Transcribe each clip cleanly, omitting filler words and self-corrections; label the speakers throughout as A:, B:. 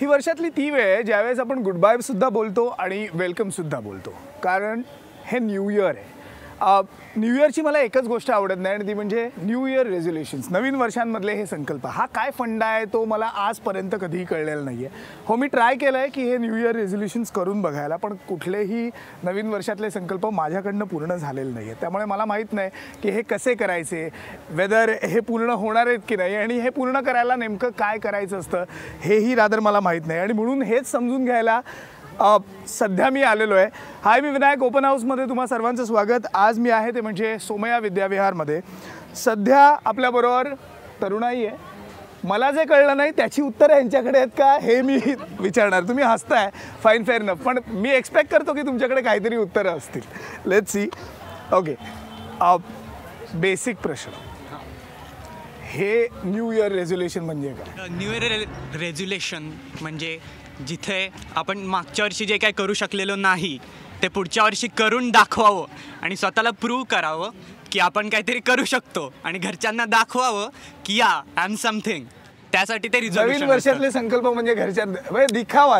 A: वर्षातली ती वेळ आहे ज्यावेळेस आपण गुड बाय सुद्धा बोलतो आणि वेलकम सुद्धा बोलतो, कारण हे न्यू इयर आहे. न्यू इयरची मला एकच गोष्ट आवडत नाही आणि ती म्हणजे न्यू इयर रेझोल्युशन्स, नवीन वर्षांमधले हे संकल्प. हा काय फंडा आहे तो मला आजपर्यंत कधीही कळलेला नाही आहे. हो, मी ट्राय केलं आहे की हे न्यू इयर रेझोल्युशन्स करून बघायला, पण कुठलेही नवीन वर्षातले संकल्प माझ्याकडनं पूर्ण झालेले नाही आहेत. त्यामुळे मला माहीत नाही की हे कसे करायचे, वेदर हे पूर्ण होणार आहेत की नाही, आणि हे पूर्ण करायला नेमकं काय करायचं असतं हेही रादर मला माहीत नाही. आणि म्हणून हेच समजून घ्यायला सध्या मी आलेलो आहे. हाय, मी विनायक. ओपन हाऊसमध्ये तुम्हा सर्वांचं स्वागत. आज मी आहे ते म्हणजे सोमया विद्याविहारमध्ये. सध्या आपल्याबरोबर तरुणाई आहे. मला जे कळलं नाही त्याची उत्तरं यांच्याकडे आहेत का हे मी विचारणार. तुम्ही हसताय, फाईन, फेअर इनफ, पण मी एक्सपेक्ट करतो की तुमच्याकडे काहीतरी उत्तरं असतील. Let's see. ओके, बेसिक प्रश्न, हे न्यू इयर रेझोल्युशन म्हणजे काय?
B: न्यू इयर रेझोल्युशन म्हणजे जिथे आपण मागच्या वर्षी जे काही करू शकलेलो नाही ते पुढच्या वर्षी करून दाखवावं आणि स्वतःला प्रूव्ह करावं की आपण काहीतरी करू शकतो आणि घरच्यांना दाखवावं की या आय एम समथिंग. त्यासाठी ते
A: नवीन वर्षातले संकल्प म्हणजे घरच्यांना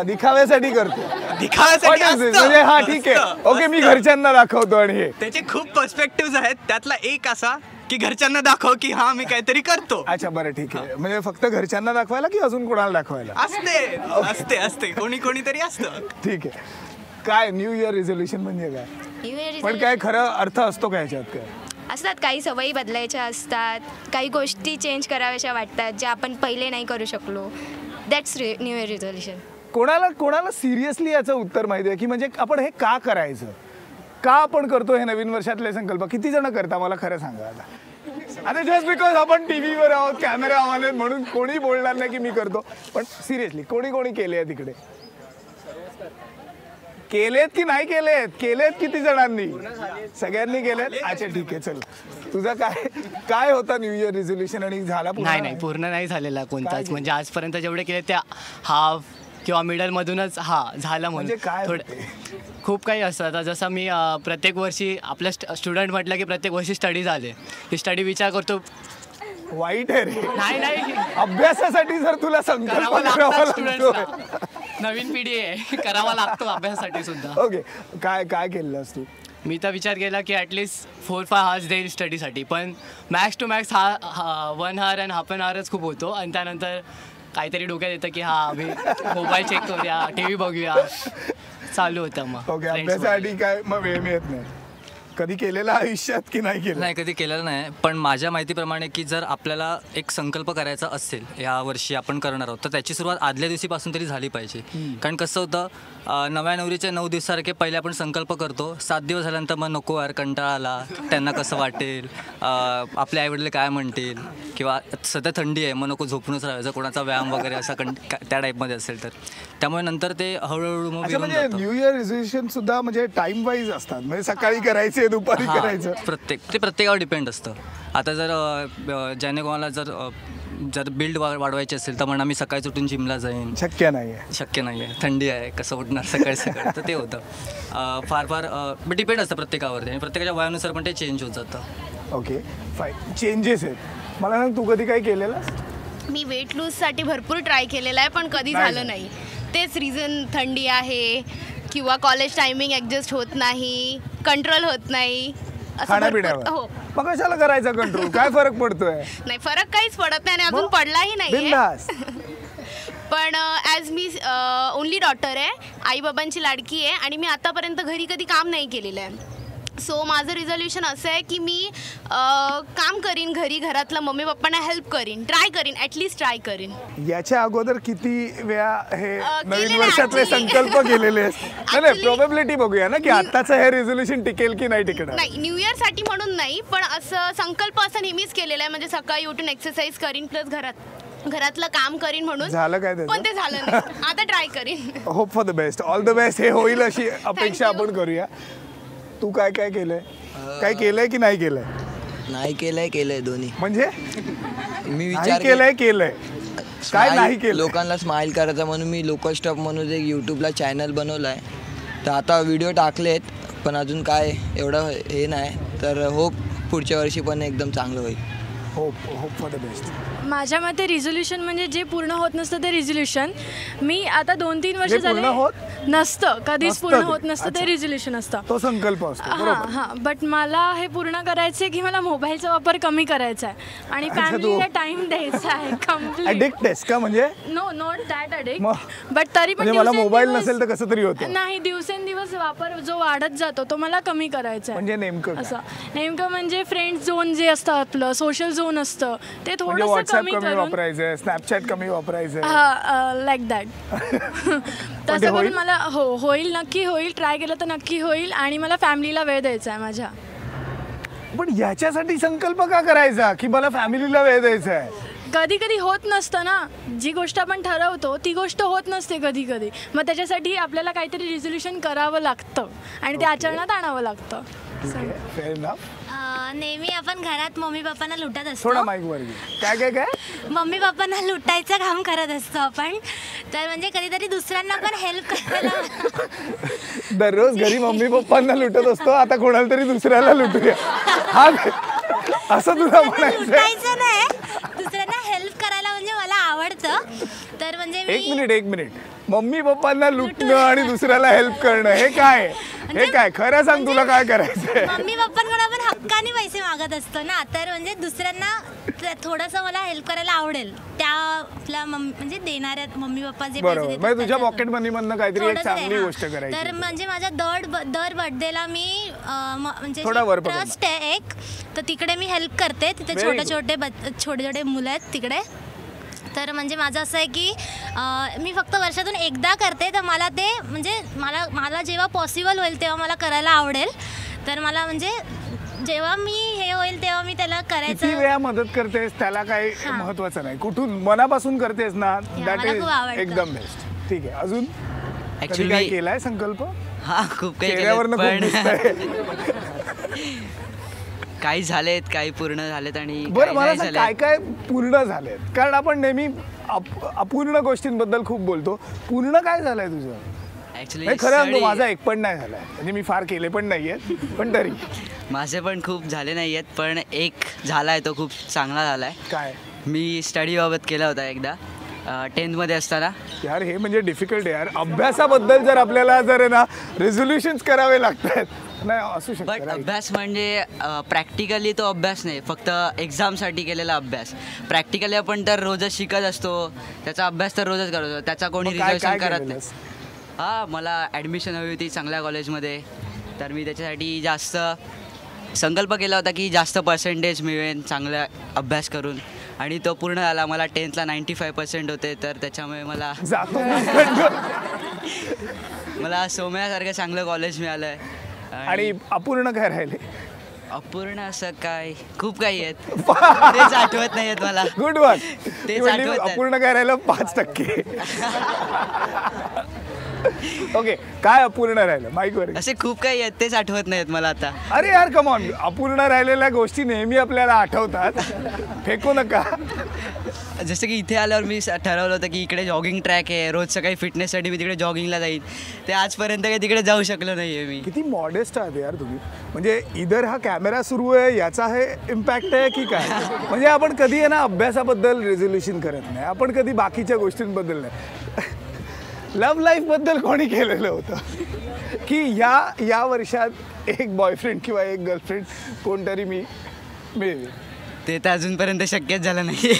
A: दिखाव्यासाठी करतो.
B: दिखाव्यासाठी
A: म्हणजे हा ठीक आहे, ओके, मी घरच्यांना दाखवतो. आणि हे
B: त्याचे खूप पर्स्पेक्टिव्ज आहेत. त्यातला एक असा की घरच्यांना दाखव की हा मी काहीतरी करतो.
A: अच्छा, बरं, ठीक आहे. म्हणजे फक्त घरच्यांना दाखवायला की अजून कोणाला दाखवायला?
B: असते कोणीतरी असतं.
A: ठीक आहे. काय न्यू इयर रेझोल्युशन म्हणजे काय? पण काय खरं अर्थ असतो का ह्याच्यात? काय
C: असतात, काही सवयी बदलायच्या असतात, काही गोष्टी चेंज कराव्याशा वाटतात ज्या आपण पहिले नाही करू शकलो. That's new year resolution.
A: कोणाला सिरियसली याचं उत्तर माहिती आहे की म्हणजे आपण हे का करायचं, का आपण करतो हे नवीन वर्षातले संकल्प? किती जण करता मला खरं सांगा आता जस्ट बिकॉज आपण टीव्हीवर आहोत, कॅमेरा ऑन आहेत म्हणून कोणी बोलणार नाही की मी करतो. पण सिरियसली कोणी केले आहे तिकडे? केलेत की नाही केलेत किती जणांनी? सगळ्यांनी केलेत. अच्छा, ठीक आहे. चल, तुझा काय होता न्यू इयर रेझोल्युशन आणि झाला?
B: नाही, पूर्ण नाही झालेला कोणताच. म्हणजे आजपर्यंत जेवढे केले त्या हाफ किंवा मिडल मधूनच झालं. म्हणजे
A: थोडं
B: खूप काही असतं. आता जसं मी प्रत्येक वर्षी आपल्या स्टुडंट म्हटलं की प्रत्येक वर्षी स्टडी झाले, ही स्टडी विचार करतो.
A: वाईट आहे रे.
B: नाही,
A: अभ्यासासाठी जर तुला संकल्प करावा लागतो,
B: नवीन पिढी आहे, करावा लागतो अभ्यासासाठी सुद्धा.
A: ओके, काय केलं तू?
B: मी तर विचार केला की ॲटलिस्ट 4-5 आवर्स देईल स्टडीसाठी, पण मॅक्स टू मॅक्स 1 आवर आणि हाफ एन आवरच खूप होतो. आणि त्यानंतर काहीतरी डोक्यात येतं की आम्ही मोबाईल चेक करूया, TV बघूया, चालू होतं. मग
A: ओके, अभ्यासासाठी काय मग वेळ मिळत नाही? कधी केलेला आयुष्यात की नाही केलं?
D: नाही, कधी केलेलं नाही. पण माझ्या माहितीप्रमाणे की जर आपल्याला एक संकल्प करायचा असेल या वर्षी आपण करणार आहोत, तर त्याची सुरुवात आदल्या दिवशीपासून तरी झाली पाहिजे. कारण कसं होतं, नव्या नवरीचे 9 दिवसासारखे पहिले आपण संकल्प करतो. 7 दिवस झाल्यानंतर मग नको यार, कंटाळा आला, त्यांना कसं वाटेल, आपले आईवडील काय म्हणतील, किंवा सध्या थंडी आहे मग नको, झोपूनच राहायचं, कोणाचा व्यायाम वगैरे असा त्या टाईपमध्ये असेल तर. त्यामुळे नंतर ते हळूहळू मग
A: म्हणजे न्यू इयर रेझोल्युशन सुद्धा म्हणजे टाइम वाईज असतात, म्हणजे सकाळी करायचे, दुपारी करायचं,
D: प्रत्येकावर डिपेंड असतं. आता जर ज्याने कोणाला जर बिल्ड वाढवायची असेल तर म्हणा मी सकाळी उठून जिमला जाईन, शक्य नाही आहे, थंडी आहे, कसं उठणार सकाळी. तर ते होतं फार डिपेंड असतं प्रत्येकावरती, आणि प्रत्येकाच्या वयानुसार पण ते चेंज होत जातं.
A: ओके, फाईन, चेंजेस आहेत. मला सांग, तू कधी काय केलेलं?
C: मी वेट लूजसाठी भरपूर ट्राय केलेला आहे, पण कधी झालं नाही. तेच रिझन, थंडी आहे किंवा कॉलेज टायमिंग ॲडजस्ट होत नाही, कंट्रोल होत नाही.
A: खाण्यापिण्यावर हो, मग कशाला करायचा कंट्रोल? काय फरक पडतोय?
C: नाही, फरक काहीच पडत नाही आणि अजून पडलाही नाही. पण ॲज मी ओनली डॉटर आहे, आई बाबांची लाडकी आहे, आणि मी आतापर्यंत घरी कधी काम नाही केलेलं आहे. सो माझं रिझोल्युशन असं आहे की मी काम करीन घरी, घरातलं मम्मी पप्पांना हेल्प करीन, ट्राय करीन, ॲटलिस्ट ट्राय करीन.
A: याच्या अगोदर किती वेळा हे नवीन वर्षातले संकल्प केलेले आहेत? नाही, प्रोबॅबिलिटी बघूया ना की आताचं हे रिझोल्युशन टिकेल की नाही टिकणार.
C: नाही, न्यू इयरसाठी म्हणून नाही, पण असं संकल्प असं नेहमीच केलेला आहे. म्हणजे सकाळी उठून एक्सरसाइज करीन, प्लस घरातलं काम करीन म्हणून.
A: झालं काय?
C: पण ते झालं नाही. आता ट्राय करीन.
A: Hope for the best, all the best. हे होईल अशी अपेक्षा आपण करूया. तू काय केलंय? काय केलंय की नाही केलंय?
E: नाही केलंय दोन्ही.
A: म्हणजे
E: मी विचार
A: केलंय काय नाही केलं?
E: लोकांना स्माइल करायचं म्हणून मी लोकल स्टॉप म्हणून एक यूट्यूबला चॅनल बनवलं आहे. तर आता व्हिडिओ टाकलेत, पण अजून काय एवढं हे नाही. तर होप पुढच्या वर्षी पण एकदम चांगलं होईल.
A: Hope for the best.
F: माझ्या मते रिझोल्युशन म्हणजे जे पूर्ण होत नसतं ते रिझोल्युशन. मी आता 2-3 वर्ष
A: जे पूर्ण
F: झाले
A: होत
F: नसतं, कधीच
A: नसतं
F: पूर्ण
A: ते.
F: होत नसतं ते
A: अच्छा.
F: रिझोल्युशन असतं.
A: तो संकल्प असतो
F: हां
A: बरोबर.
F: हां, बट मला हे पूर्ण करायचं आहे की मला मोबाईलचा वापर कमी करायचा आहे आणि
A: अच्छा,
F: फॅमिलीला
A: तू-
F: टाइम द्यायचा आहे कम्प्लीट.
A: ॲडिक्ट आहेस का म्हणजे?
F: नो नॉट दॅट ॲडिक्ट,
A: मग?
F: बट तरी पण
A: म्हणजे मला मोबाईल
F: दिवसेंदिवस-
A: नसेल तर कसं तरी होतं.
F: नाही, दिवसेंदिवस वापर जो वाढत जातो तो मला कमी करायचा आहे.
A: म्हणजे नेमकं काय?
F: असं नेमकं म्हणजे फ्रेंड झोन जे असतं आपलं सोशल झोन असतं ते
A: म्हणजे
F: थोडंसं
A: व्हॉट्सअप
F: कमी
A: कमी
F: करून
A: वापरायचं, स्नॅपचॅट कमी वापरायचं.
F: Like that. तसं
A: होईल?
F: करून मला होईल, नक्की होईल. ट्राय केलं तर नक्की होईल आणि मला फॅमिलीला वेळ द्यायचा आहे माझ्या.
A: पण याच्यासाठी संकल्प का करायचा की मला फॅमिलीला वेळ द्यायचा आहे?
F: कधी कधी होत नसतं ना, जी गोष्ट आपण ठरवतो ती गोष्ट होत नसते कधी कधी. मग त्याच्यासाठी आपल्याला काहीतरी रिझोल्युशन करावं लागतं आणि ते आचरणात आणावं लागतं.
A: Fair enough.
G: नेहमी आपण घरात मम्मी पप्पांना लुटत असतो.
A: थोडा माईक वर घे. काय
G: मम्मी पप्पांना लुटायचं काम करत असतो आपण. तर म्हणजे कधीतरी दुसऱ्यांना पण हेल्प करायला
A: दररोज घरी मम्मी पप्पांना लुटत असतो, आता कोणाला तरी दुसऱ्याला लुटूया. हा असं तुला म्हणायचं?
G: लुटायचं नाही, दुसऱ्यांना हेल्प करायला म्हणजे मला आवडतं. तर म्हणजे
A: एक मिनिट. मम्मी पप्पांना लुटणं आणि दुसऱ्याला हेल्प करणं हे काय? खरं सांग, तुला काय करायचंय?
G: मम्मी पप्पांकडे आपण हक्काने पैसे मागत असतो ना, तर म्हणजे दुसऱ्यांना थोडंसं मला हेल्प करायला आवडेल. त्या आपल्या म्हणजे देणाऱ्या मम्मी पप्पा जे पैसे
A: बरोबर.
G: देतात
A: म्हणजे तुझ्या
G: त्याच्यातून.
A: पॉकेट मनी मधनं काहीतरी एक
G: थोडंसं
A: चांगली
G: आहे,
A: गोष्ट
G: हां.
A: करायची.
G: तर म्हणजे माझ्या दर बर्थडेला मी म्हणजे
A: थोडा वर पकडा.
G: ट्रस्ट आहे एक, तर तिकडे मी हेल्प करते. तिथे
A: Very
G: छोटे मुलं आहेत तिकडे. तर म्हणजे माझं असं आहे की मी फक्त वर्षातून एकदा करते, तर मला ते म्हणजे मला जेव्हा पॉसिबल होईल तेव्हा मला करायला आवडेल. तर मला म्हणजे जेव्हा मी हे होईल तेव्हा मी त्याला
A: किती
G: करायचं.
A: वेळा मदत करतेस त्याला काही
G: हां.
A: महत्वाचं नाही, कुठून मनापासून करतेस ना, दॅट
G: मला
A: इज
G: खूप आवडतं.
A: एकदम बेस्ट. ठीक आहे. अजून कधी
D: ॲक्च्युली
A: काय केलाय संकल्प?
D: हां, खूप काही केलं,
A: चेहऱ्यावरनं खूप
D: पण
A: दिसतंय.
D: काही झालेत, काही पूर्ण झालेत आणि
A: बरं,
D: काही
A: मला
D: नाही
A: सांग,
D: झालेत.
A: काय काय पूर्ण झालेत? कारण आपण नेहमी अपूर्ण गोष्टींबद्दल खूप बोलतो. पूर्ण काय झालंय तुझं?
D: ॲक्च्युली
A: नाही, खरं सांगतो, माझा एक पण नाही झालाय. म्हणजे मी फार केले पण नाहीयेत, पण तरी
D: माझे पण खूप झाले नाही आहेत, पण एक झाला आहे तो खूप चांगला झाला आहे.
A: काय
D: मी स्टडीबाबत केला होता एकदा 10th असताना.
A: यार, हे म्हणजे डिफिकल्ट आहे यार. अभ्यासाबद्दल जर आपल्याला जर आहे ना रेझोल्युशन्स करावे लागतात, नाही असू
D: बट
A: शकतं.
D: अभ्यास म्हणजे प्रॅक्टिकली तो अभ्यास नाही, फक्त एक्झामसाठी केलेला अभ्यास. प्रॅक्टिकली आपण तर रोजच शिकत असतो, त्याचा अभ्यास तर रोजच करतो, त्याचा कोणी
A: मग काय
D: रिझर्वेशन करत नाही.
A: केलेलंस?
D: हां, मला ॲडमिशन हवी होती चांगल्या कॉलेजमध्ये, तर मी त्याच्यासाठी जास्त संकल्प केला होता की जास्त पर्सेंटेज मिळवेन चांगला अभ्यास करून, आणि तो पूर्ण झाला. मला 10th 95% होते, तर त्याच्यामुळे मला
A: जातो
D: मला सोम्यासारखं चांगलं कॉलेज मिळालं आहे.
A: आणि अपूर्ण काय राहिले?
D: अपूर्ण असं काय खूप काही आहेत, तेच आठवत नाही आहेत मला.
A: Good one.
D: तेच आठवत नाही.
A: अपूर्ण काय राहिलं? 5%. ओके, काय अपूर्ण राहिलं? माईकवर.
D: असे खूप काही आहेत, तेच आठवत नाहीत मला आता.
A: अरे यार, कम ऑन. अपूर्ण राहिलेल्या गोष्टी नेहमी आपल्याला आठवतात, फेकू नका.
D: जसं की इथे आल्यावर मी ठरवलं होतं की इकडे जॉगिंग ट्रॅक आहे, रोज सकाळी फिटनेससाठी मी तिकडे जॉगिंगला जाईन. ते आजपर्यंत काही तिकडे जाऊ शकलो नाही आहे मी.
A: किती मॉडेस्ट आहात यार तुम्ही. म्हणजे इधर हा कॅमेरा सुरू आहे याचा हे इम्पॅक्ट आहे की काय? म्हणजे आपण कधी आहे ना अभ्यासाबद्दल रेझोल्युशन करत नाही, आपण कधी बाकीच्या गोष्टींबद्दल नाही. लव्ह लाईफबद्दल कोणी केलेलं होतं की या वर्षात एक बॉयफ्रेंड किंवा एक गर्लफ्रेंड कोणतरी मी मिळेल?
D: ते तर अजूनपर्यंत शक्यच झालं नाही.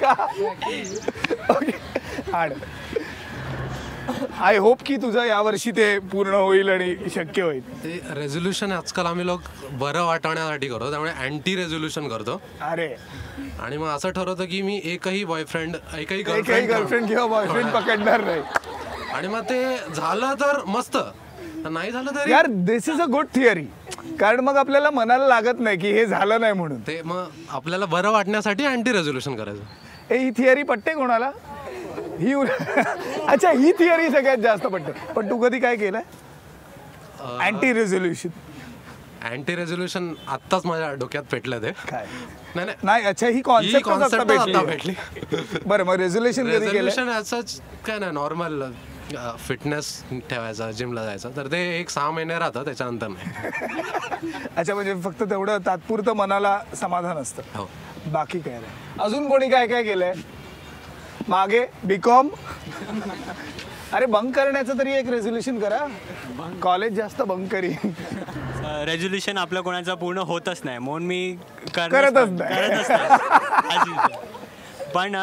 A: का? ओके, आड. आय होप की तुझं यावर्षी ते पूर्ण होईल आणि शक्य होईल.
H: ते रेझोल्युशन आजकाल आम्ही लोक बरं वाटण्यासाठी करतो, त्यामुळे अँटी रेझोल्युशन करतो.
A: अरे,
H: आणि मग असं ठरवतं की मी एकही
A: एकही गर्लफ्रेंड किंवा बॉयफ्रेंड पकडणार नाही.
H: आणि मग ते झालं तर मस्त, नाही झालं तरी
A: यार, दिस इज अ गुड थिअरी. कारण मग आपल्याला मनाला लागत नाही की हे झालं नाही म्हणून.
H: ते मग आपल्याला बरं वाटण्यासाठी अँटी रेझोल्युशन करायचं.
A: ही थिअरी पटते कोणाला? ही अच्छा, ही थिअरी सगळ्यात जास्त पटते. पण तू कधी काय केलंय अँटी रेझोल्युशन?
H: अँटी रेझोल्युशन आत्ताच माझ्या डोक्यात पेटलं ते.
A: काय?
H: नाही
A: नाही, अच्छा, ही कॉन्सेप्ट
H: आता भेटली.
A: बरं, मग रेझोल्युशन कधी केलं?
H: रेझोल्युशन असंच काय नाही, नॉर्मल फिटनेस ठेवायचा, जिमला जायचं, तर ते 1-6 महिने राहतं, त्याच्यानंतर नाही.
A: अच्छा, म्हणजे फक्त तेवढं तात्पुरतं मनाला समाधान असतं,
H: हो.
A: बाकी काय नाही. अजून कोणी काय काय केलंय मागे? बीकॉम. अरे बंक करण्याचं तरी एक रेझोल्युशन करा. कॉलेज जास्त बंक करीन.
I: रेझोल्युशन आपलं कोणाचं पूर्ण होतच नाही म्हणून मी
A: करतच नाही.
I: पण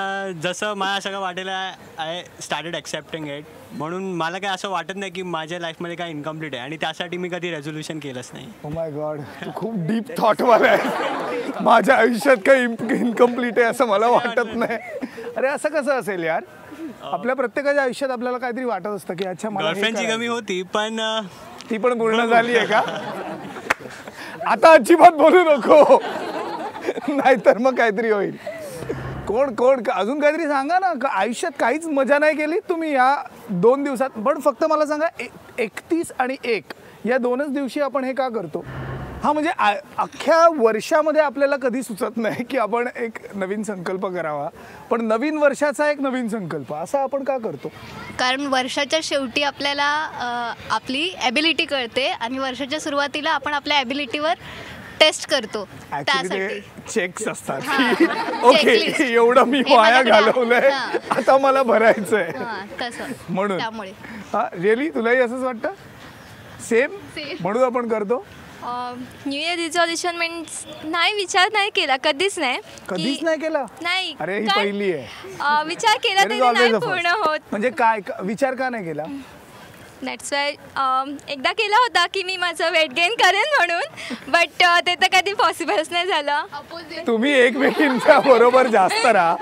I: जसं मला सगळं वाटेल आय स्टार्टेड ॲक्सेप्टिंग इट, म्हणून मला काय असं वाटत नाही की माझ्या लाईफमध्ये काय इनकम्प्लीट आहे, आणि त्यासाठी मी कधी रेझोल्युशन केलंच नाही.
A: ओ माय गॉड, तू खूप डीप थॉटवाला आहे. माझ्या आयुष्यात काही इनकम्प्लीट आहे असं मला वाटत नाही. अरे असं कसं असेल यार? आपल्या प्रत्येकाच्या आयुष्यात आपल्याला काहीतरी वाटत असतं की अच्छा मला
I: गर्लफ्रेंडची कमी होती, पण
A: ती पण पूर्ण झाली आहे का? आता अजिबात बोलू नको, नाहीतर मग काहीतरी होईल. कोण कोण अजून काहीतरी सांगा ना. आयुष्यात काहीच मजा नाही केली तुम्ही या 2 दिवसात? पण फक्त मला सांगा, 31 आणि 1 या 2च दिवशी आपण हे का करतो? हा म्हणजे अख्ख्या वर्षामध्ये आपल्याला कधी सुचत नाही की आपण एक नवीन संकल्प करावा, पण नवीन वर्षाचा एक नवीन संकल्प असा आपण का करतो?
C: कारण वर्षाच्या शेवटी आपल्याला आपली ॲबिलिटी कळते, आणि वर्षाच्या सुरुवातीला आपण आपल्या ॲबिलिटीवर टेस्ट करतो.
A: त्यासाठी चेक्स असतात की ओके एवढं मी वाया घालवलंय, आता मला भरायचंय,
C: तसं
A: म्हणून.
C: त्यामुळे
A: हा रिअली तुलाही असंच वाटतं? सेम म्हणून आपण करतो.
J: न्यू इयर रिझॉल्युशन मीन्स नाही, विचार नाही केला, कधीच नाही.
A: कधीच नाही केला?
J: नाही.
A: अरे ही पहिली आहे.
J: विचार केला तरी नाही पूर्ण होत.
A: म्हणजे काय विचार का नाही केला?
J: दॅट्स वाय एकदा केला होता की मी माझं वेट गेन करेन म्हणून, बट ते तर कधी पॉसिबलच नाही झालं.
A: तुम्ही एकमेकींच्या बरोबर जास्त राहा.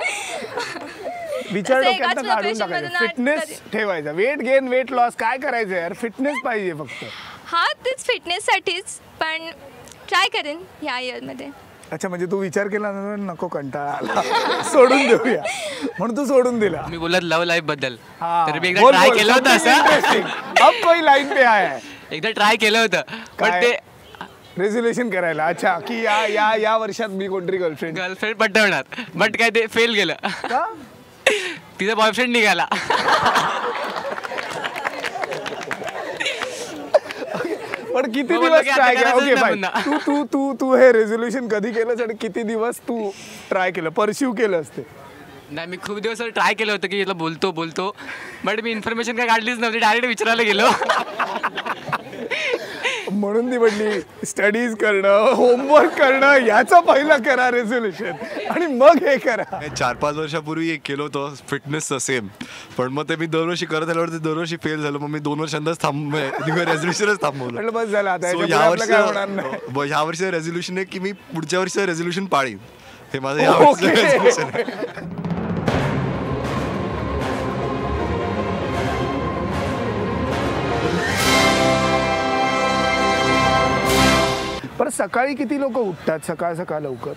A: विचार डोक्यात काढून टाकायचा. फिटनेस ठेवायचा. वेट गेन वेट लॉस काय करायचं यार? फिटनेस पाहिजे फक्त.
J: हा तेच फिटनेससाठीच, पण ट्राय करेन ह्या इयरमध्ये.
A: अच्छा, म्हणजे तू विचार केला नको, कंटाळा आला, सोडून देऊया म्हणून तू सोडून दिला.
D: मी बोलत लव्ह लाईफ बद्दल, तर मी
A: एकदा
D: ट्राय केलं होतं असं.
A: अब कोई लाईन पे आहे.
D: एकदा ट्राय केलं होतं, पण ते
A: रेझोल्युशन करायला. अच्छा, की या वर्षात मी कोणतरी गर्लफ्रेंड
D: पटवणार, बट काय ते फेल गेलं.
A: का?
D: तिचा बॉयफ्रेंड निघाला.
A: पण किती दिवस ट्राय केलं? Okay fine. तू हे रेझोल्युशन कधी केलंस आणि किती दिवस तू ट्राय केलं, परस्यू केलं असते?
D: नाही, मी खूप दिवस ट्राय केलं होतं की याला बोलतो बट मी इन्फॉर्मेशन काय काढलीच नव्हती, डायरेक्ट विचारायला गेलो.
A: म्हणून ती म्हणली स्टडीज करणं, होमवर्क करणं, याचा पहिला करा रेझोल्युशन, आणि मग हे करा.
K: 4-5 वर्षापूर्वी एक केलं होतं फिटनेसचं सेम, पण मग ते मी दरवर्षी करत आल्यावर ते दरवर्षी फेल झालं. मग मी 2 वर्षांतच रेझोल्युशनच थांबवलं.
A: बस झालं आता.
K: ह्या वर्षीचं रेझोल्युशन आहे की मी पुढच्या वर्षीचं रेझोल्युशन पाळीन. हे माझं ह्या वर्षीचं रेझोल्युशन आहे. पर सकाळी किती लोक उठतात? सकाळ लवकर?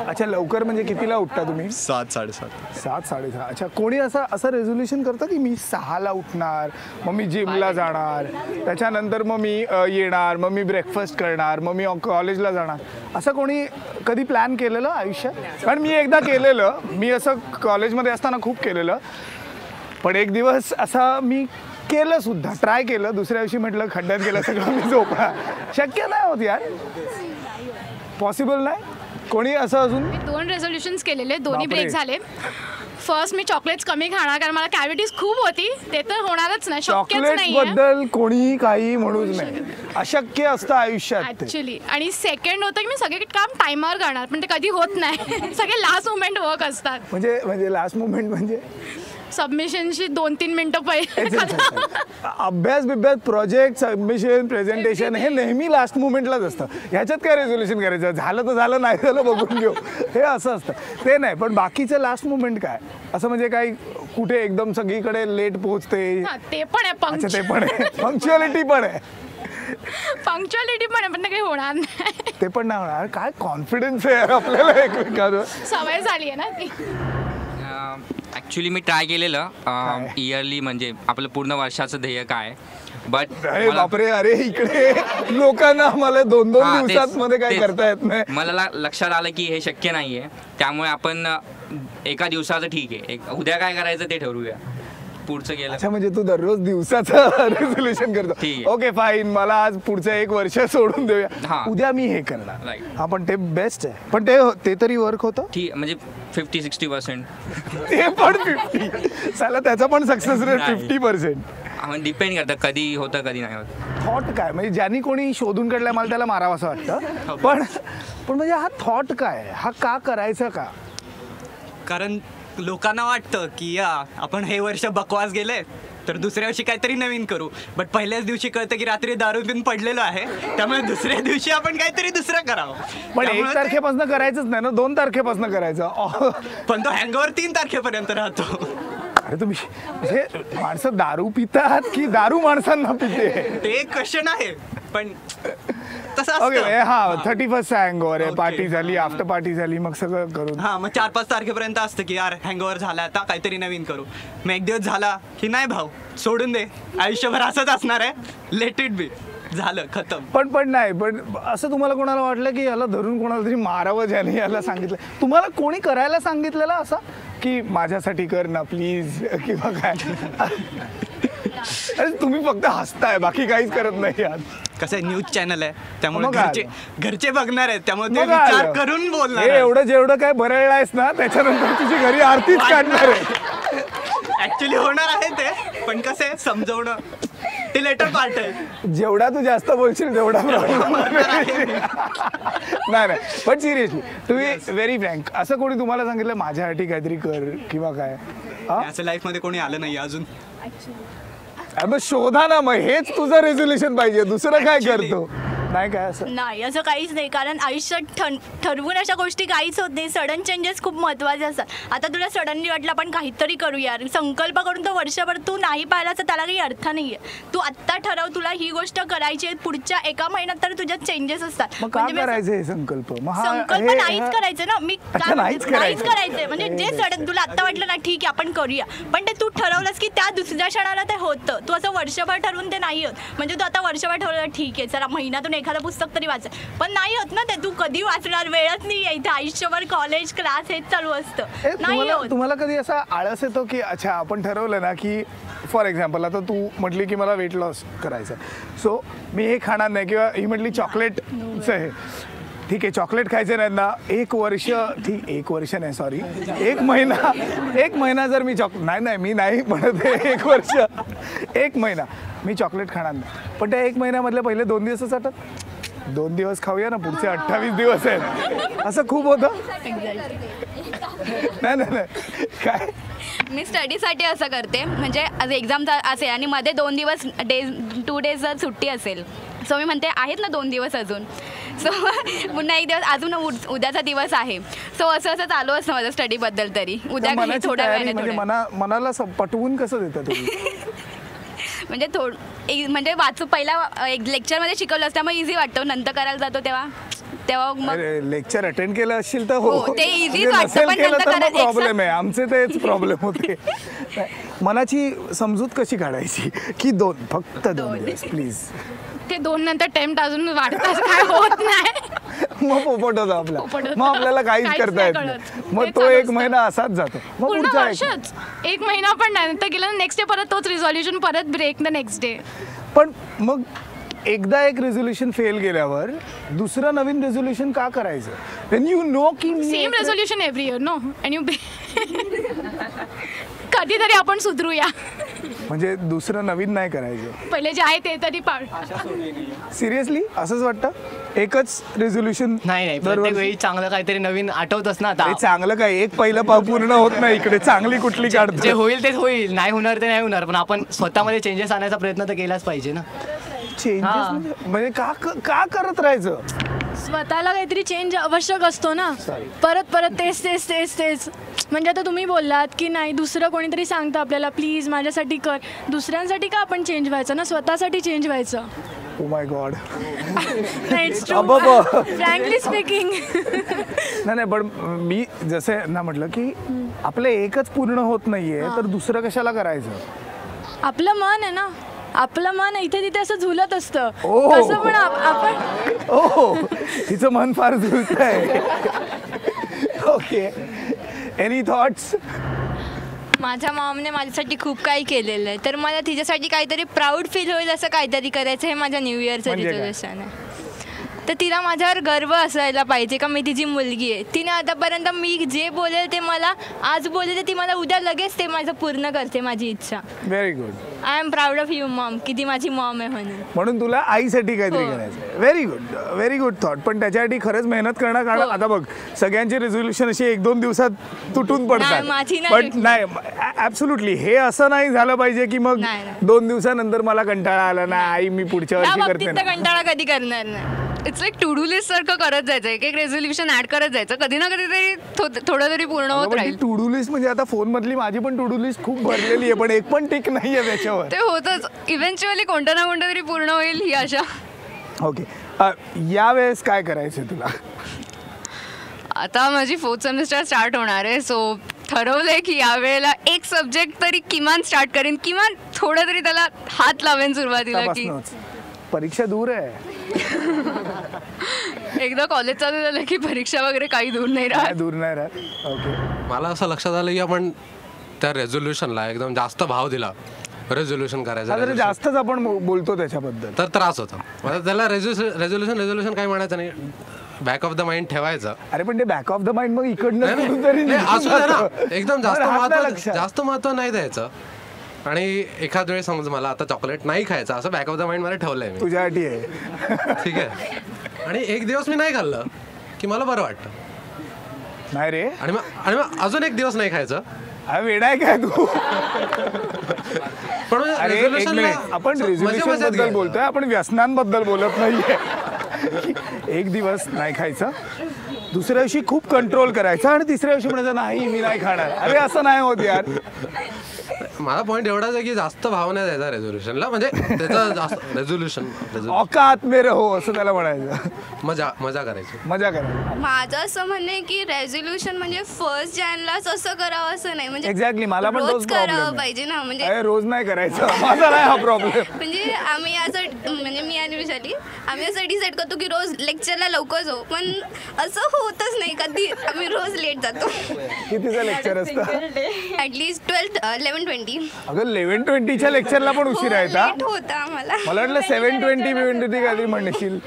K: अच्छा, लवकर म्हणजे कितीला उठता तुम्ही? 7-7:30. अच्छा, कोणी असं रेझोल्युशन करतं की मी 6ला उठणार, मग मी जिमला जाणार, त्याच्यानंतर मग मी येणार, मग मी ब्रेकफास्ट करणार, मग मी कॉलेजला जाणार, असं कोणी कधी प्लॅन केलेलं आयुष्यात? कारण मी एकदा केलेलं, मी असं कॉलेजमध्ये असताना खूप केलेलं, पण एक दिवस असा मी केलं सुद्धा, ट्राय केलं, दुसऱ्या दिवशी म्हटलं खड्ड्यात गेलं सगळं, मी झोपला. शक्य नाही होत यार, पॉसिबल नाही. कोणी असं अजून?
F: मी 2 रेझोल्युशन्स केलेले, दोन्ही ब्रेक झाले. फर्स्ट, मी चॉकलेट्स कमी खाणार, कारण मला कॅव्हिटीज खूप होती, ते तर होणारच नाही, शक्यच नाही.
A: चॉकलेट्स बद्दल कोणी काही म्हणूच नाही, अशक्य असतं आयुष्यात
F: ऍक्च्युली. आणि सेकंड होतं की मी सगळे काम टायमावर करणार, पण ते कधी होत नाही. सगळे लास्ट मोमेंट वर्क असतात.
A: म्हणजे लास्ट मोमेंट म्हणजे
F: सबमिशनची 2-3 मिनिटं पहिले.
A: अभ्यास बिभ्यास, प्रोजेक्ट, सबमिशन, प्रेझेंटेशन हे नेहमी लास्ट मुमेंटलाच असतं. ह्याच्यात काय रेझोल्युशन करायचं? झालं तर झालं, नाही झालं बघून घेऊ, हे असं असतं. ते नाही, पण बाकीचं लास्ट मुमेंट काय असं? म्हणजे काही कुठे एकदम सगळीकडे लेट पोहोचते,
F: ते पण आहे.
A: ते पण आहे. पंक्च्युअलिटी पण आहे.
F: पंक्च्युअलिटी पण आहे, पण काही होणार नाही.
A: ते पण नाही होणार. काय कॉन्फिडन्स आहे आपल्याला एकमेकांवर,
F: सवय झाली आहे ना ती.
L: ॲक्च्युली मी ट्राय केलेलं इयरली, म्हणजे आपलं पूर्ण वर्षाचं ध्येय काय, बट
A: बापरे, अरे इकडे लोकांना मला 2-2 दिवसात मध्ये काय करता येत नाही.
L: मला लक्षात आलं की हे शक्य नाहीये, त्यामुळे आपण एका दिवसाचं ठीक आहे, उद्या काय करायचं ते ठरवूया. पुढचं गेलं.
A: अच्छा, म्हणजे तू दररोज दिवसाचं रेझोल्युशन करतो. ओके फाईन, मला आज पुढचं 1 वर्ष सोडून देऊया, उद्या मी हे करणार. हा, पण ते बेस्ट आहे. पण ते तरी वर्क होतं
L: ठीक, म्हणजे 50-60%.
A: ते पण 50 साला, त्याचा पण सक्सेस रेट 50%.
L: डिपेंड करतं कधी होतं कधी नाही होत.
A: थॉट काय, म्हणजे ज्यांनी कोणी शोधून काढलाय मला त्याला मारावं असं वाटतं. पण म्हणजे हा थॉट काय, हा का करायचा का?
B: कारण लोकांना वाटतं की आपण हे वर्ष बकवास गेले तर दुसऱ्या वर्षी काहीतरी नवीन करू. बट पहिल्याच दिवशी कळतं की रात्री दारू पिऊन पडलेलो आहे, त्यामुळे दुसऱ्या दिवशी आपण काहीतरी दुसरं करावं.
A: पण 1 तारखेपासून करायचंच नाही ना, 2 तारखेपासून करायचं.
B: पण तो हँगओव्हर 3 तारखेपर्यंत राहतो.
A: अरे तुम्ही म्हणजे माणसं दारू पितात की दारू माणसांना पिते,
B: ते एक क्वेश्चन आहे. पण तसं
A: ओके,
B: असतं.
A: हा 31st हँगओव्हर आहे, पार्टी झाली, आफ्टर पार्टी झाली, मग सगळं करून
B: मग 4-5 तारखेपर्यंत असतं की यार हँगओव्हर झाला, आता काहीतरी नवीन करू. मग 1 दिवस झाला की नाही भाऊ सोडून दे, आयुष्यभर असंच असणार आहे, लेट इट बी, झालं खतम.
A: पण नाही, पण असं तुम्हाला कोणाला वाटलं की याला धरून कोणाला तरी मारावं ज्याने याला सांगितलं? तुम्हाला कोणी करायला सांगितलेलं असं की माझ्यासाठी कर ना प्लीज किंवा काय? अरे तुम्ही फक्त हसताय, बाकी काहीच करत नाही यार.
B: कसं आहे, न्यूज चॅनल आहे त्यामुळे घरचे बघणार आहेत, त्यामुळे ते विचार करून बोलणार.
A: एवढं जेवढं काय बरळलायस ना त्याच्यानंतर तुझी घरी आरतीच काढणार आहे.
B: ऍक्च्युली होणार आहे ते, पण कसं आहे समजवणं ते लेटर पार्ट आहे.
A: जेवढा तू जास्त बोलशील तेवढा प्रॉब्लेम. नाही, पण सिरियसली तुम्ही व्हेरी फ्रँक, असं कोणी तुम्हाला सांगितलं माझ्यासाठी काहीतरी कर किंवा काय?
B: असं लाईफ मध्ये कोणी आलं नाही अजून.
A: मग शोधा ना, मग हेच तुझं रेझोल्युशन पाहिजे, दुसरं काय करतो? नाही काय असं
F: नाही, असं काहीच नाही. कारण आयुष्यात ठरवून अशा गोष्टी काहीच होत नाही. सडन चेंजेस खूप महत्त्वाचे असतात. आता तुला सडनली वाटलं आपण काहीतरी करूया, संकल्प करून तो वर्षभर तू नाही पाहिला तर त्याला काही अर्थ नाहीये. तू आत्ता ठरव तुला ही गोष्ट करायची आहे, पुढच्या 1 महिन्यात तर तुझ्यात चेंजेस असतात.
A: म्हणजे करायचे संकल्प
F: नाहीच करायचे ना, मी नाहीच करायचंय. म्हणजे जे सडन तुला आत्ता वाटलं ना ठीक आहे आपण करूया, पण ते तू ठरवलंस की त्या दुसऱ्या क्षणाला ते होतं. तू असं वर्षभर ठरवून ते नाही होत. म्हणजे तू आता वर्षभर ठरवलं ठीक आहे चला महिन्यातून एखादं पुस्तक तरी वाच, पण नाही होत ना ते. तू कधी वाचणार, वेळच नाही आहे. इथे आयुष्यभर कॉलेज क्लास हेच चालू असतं. नाही होत.
A: तुम्हाला कधी असा आळस येतो की अच्छा आपण ठरवलं ना की फॉर एक्झाम्पल आता तू म्हटली की मला वेट लॉस करायचं, सो मी हे खाणार नाही, किंवा ही म्हटली चॉकलेटचं हे ठीक आहे चॉकलेट खायचे नाही ना 1 वर्ष, ठीक 1 वर्ष नाही सॉरी 1 महिना जर मी नाही मी नाही म्हणत 1 वर्ष 1 महिना मी चॉकलेट खाणार नाही, पण त्या 1 महिन्यामधले पहिले 2 दिवसच जातात. 2 दिवस खाऊया ना, पुढचे 28 दिवस आहेत. असं खूप होतं. नाही काय
J: मी स्टडीसाठी असं करते, म्हणजे आज एक्झाम असेल आणि मध्ये 2 दिवस 2 डेज जर सुट्टी असेल, सो मी म्हणते आहेत ना 2 दिवस अजून, सो पुन्हा 1 दिवस अजून उद्याचा दिवस आहे. सो असं चालू असतं माझं स्टडीबद्दल. तरी उद्या थोड्या वेळाने
A: मनाला पटवून कसं देता तुम्ही?
J: म्हणजे म्हणजे वाचू पहिला एक लेक्चरमध्ये शिकवलं असतं त्यामुळे इझी वाटतं, नंतर करायला जातो तेव्हा मग
A: लेक्चर अटेंड केलं असेल तर हो
J: ते इझी वाटतं, पण नंतर
A: प्रॉब्लेम आहे. आमचे तेच प्रॉब्लेम होते. मनाची समजूत कशी काढायची की फक्त 2 दिवस प्लीज.
F: ते 2 नंतर टेम्प्ट अजून वाढतात, काय होत नाही.
A: मग पोपट होतो आपला, मग आपल्याला काहीच करता येत नाही. मग तो 1 महिना असाच जातो. मग पुढचा
F: 1 महिना पण नाही, नंतर गेलं नेक्स्ट डे परत तोच रिझॉल्युशन, परत ब्रेक द नेक्स्ट डे.
A: पण मग एकदा एक रेझोल्युशन फेल गेल्यावर दुसरं नवीन रेझोल्युशन का करायचं? व्हेन यू नो की
F: same resolution every year no and you कधीतरी आपण सुधरूया.
A: म्हणजे दुसरं नवीन नाही करायचं,
F: पहिले जे आहे ते तरी पाळ.
A: सिरियसली असंच वाटतं? एकच रेझोल्युशन
M: नाही प्रत्येक वेळी चांगलं काहीतरी नवीन आठवतच ना. आता
A: चांगलं काय, एक पहिलं पूर्ण होत नाही इकडे, चांगली कुठली काढतो?
M: जे होईल तेच होईल, नाही होणार ते नाही होणार, पण आपण स्वतःमध्ये चेंजेस आणायचा प्रयत्न तर केलाच पाहिजे ना.
A: चेंजेस म्हणजे का करत राहायचं?
F: स्वतःला काहीतरी चेंज आवश्यक असतो ना. परत तेच म्हणजे आता तुम्ही बोललात की नाही दुसरं कोणीतरी सांगतं आपल्याला प्लीज माझ्यासाठी कर. दुसऱ्यांसाठी का आपण चेंज व्हायचं ना, स्वतःसाठी चेंज व्हायचं.
A: Oh my God,
F: frankly speaking.
A: नाही पण मी जसं ना म्हटलं की आपलं एकच पूर्ण होत नाहीये तर दुसरं कशाला करायचं?
F: आपलं मन आहे ना, आपलं मन इथे तिथे असं झुलत असतं. तसं पण आपण
A: तिचं मन फार झुलत आहे. Okay, any thoughts?
F: माझ्या मॉमने माझ्यासाठी खूप काही केलेलं आहे, तर मला तिच्यासाठी काहीतरी प्राऊड फील होईल असं काहीतरी करायचं, हे माझ्या न्यू इयरचं रिझोल्युशन आहे. तर तिला माझ्यावर गर्व असायला पाहिजे का मी तिची मुलगी आहे. तिने आतापर्यंत मी जे बोलेल ते मला आज बोलेल ती मला उद्या लगेच ते माझं पूर्ण करते माझी इच्छा.
A: Very good.
F: I am proud of you Maugham की ती माझी मॉम आहे
A: म्हणून तुला आईसाठी काहीतरी करायचं. Very good thought. पण त्याच्यासाठी खरंच मेहनत करणं, कारण आता बघ सगळ्यांची रेझोल्युशन अशी 1-2 दिवसात तुटून पडतात. पण नाही, ॲब्सोल्युटली हे असं नाही झालं पाहिजे की मग 2 दिवसानंतर मला कंटाळा आला ना आई मी पुढच्या वर्षी करते ना.
F: कंटाळा कधी करणार नाही.
N: It's like to do list सारखं करत जायचं, एक रेझोल्युशन ऍड करत जायचं, कधी ना कधीतरी थोडं तरी पूर्ण होत राहील.
A: टू डू लिस्ट म्हणजे आता फोन मधली माझी पण टू डू लिस्ट खूप भरलेली आहे, पण एक पण टिक नाहीये त्याच्यावर.
N: ते होतच इव्हेंच्युअली कोणतं ना कोणतं तरी पूर्ण होईल ही आशा.
A: ओके, यावेळेस काय करायचं तुला?
N: आता माझी 4th सेमिस्टर स्टार्ट होणार आहे, सो ठरवलंय की यावेळेला एक सब्जेक्ट तरी किमान स्टार्ट करेन, किमान थोडं तरी त्याला हात लावेन सुरुवातीला. की
A: परीक्षा दूर आहे.
N: एकदा कॉलेज चालू झालं की परीक्षा वगैरे काही दूर नाही राहत.
A: ओके.
H: मला असं लक्षात आलं की आपण त्या रेझोल्युशनला एकदम जास्त भाव दिला, रेझोल्युशन करायचं
A: जास्तच आपण बोलतो त्याच्याबद्दल,
H: तर त्रास होता. त्याला रेझोल्युशन काय म्हणायचं नाही, बॅक ऑफ द माइंड ठेवायचं.
A: अरे पण ते बॅक ऑफ द माइंड मग इकडनं
H: एकदम जास्त महत्व नाही द्यायचं. आणि एखाद वेळेस समज मला आता चॉकलेट नाही खायचं असं बॅक ऑफ द माइंड मध्ये ठेवलंय मी,
A: तुझ्यासाठी आहे.
H: ठीक आहे. आणि एक दिवस मी नाही खाल्लं की मला बरं वाटतं
A: नाही रे.
H: आणि मग अजून एक दिवस नाही खायचं.
A: वेडा आहे काय तू?
H: पण
A: आपण रेझोल्युशन बद्दल बोलतोय, आपण व्यसनांबद्दल बोलत नाहीये. एक दिवस नाही खायचं, दुसऱ्या दिवशी खूप कंट्रोल करायचा आणि तिसऱ्या दिवशी म्हणायचं नाही मी नाही खाणार. अरे असं नाही होत यार.
H: माझा पॉईंट एवढाच आहे की जास्त भाव नाही द्यायचा रेझोल्युशनला, म्हणजे त्याचं रेझोल्युशन
A: औकात में रहो असं त्याला म्हणायचं.
H: मजा करायची.
C: माझं असं म्हणणं आहे की रेझोल्युशन म्हणजे 1 जानेवारीलाच असं करावं असं नाही, म्हणजे
A: एक्झॅक्टली मला पण
C: रोज करावं पाहिजे ना. म्हणजे
A: रोज नाही करायचं, माझा नाही हा प्रॉब्लेम.
C: म्हणजे आम्ही असं म्हणजे मी आणि विशाली आम्ही असं डिसाईड करतो की रोज लेक्चरला लवकर जाऊ, पण असं होतच नाही. कधी आम्ही रोज लेट जातो.
A: कितीचं लेक्चर असतं?
C: ॲटलीस्ट 11:20.
A: अगं 11:20च्या लेक्चरला पण उशीर आहे का?
C: होता आम्हाला.
A: मला वाटलं 7:20 काहीतरी म्हणशील.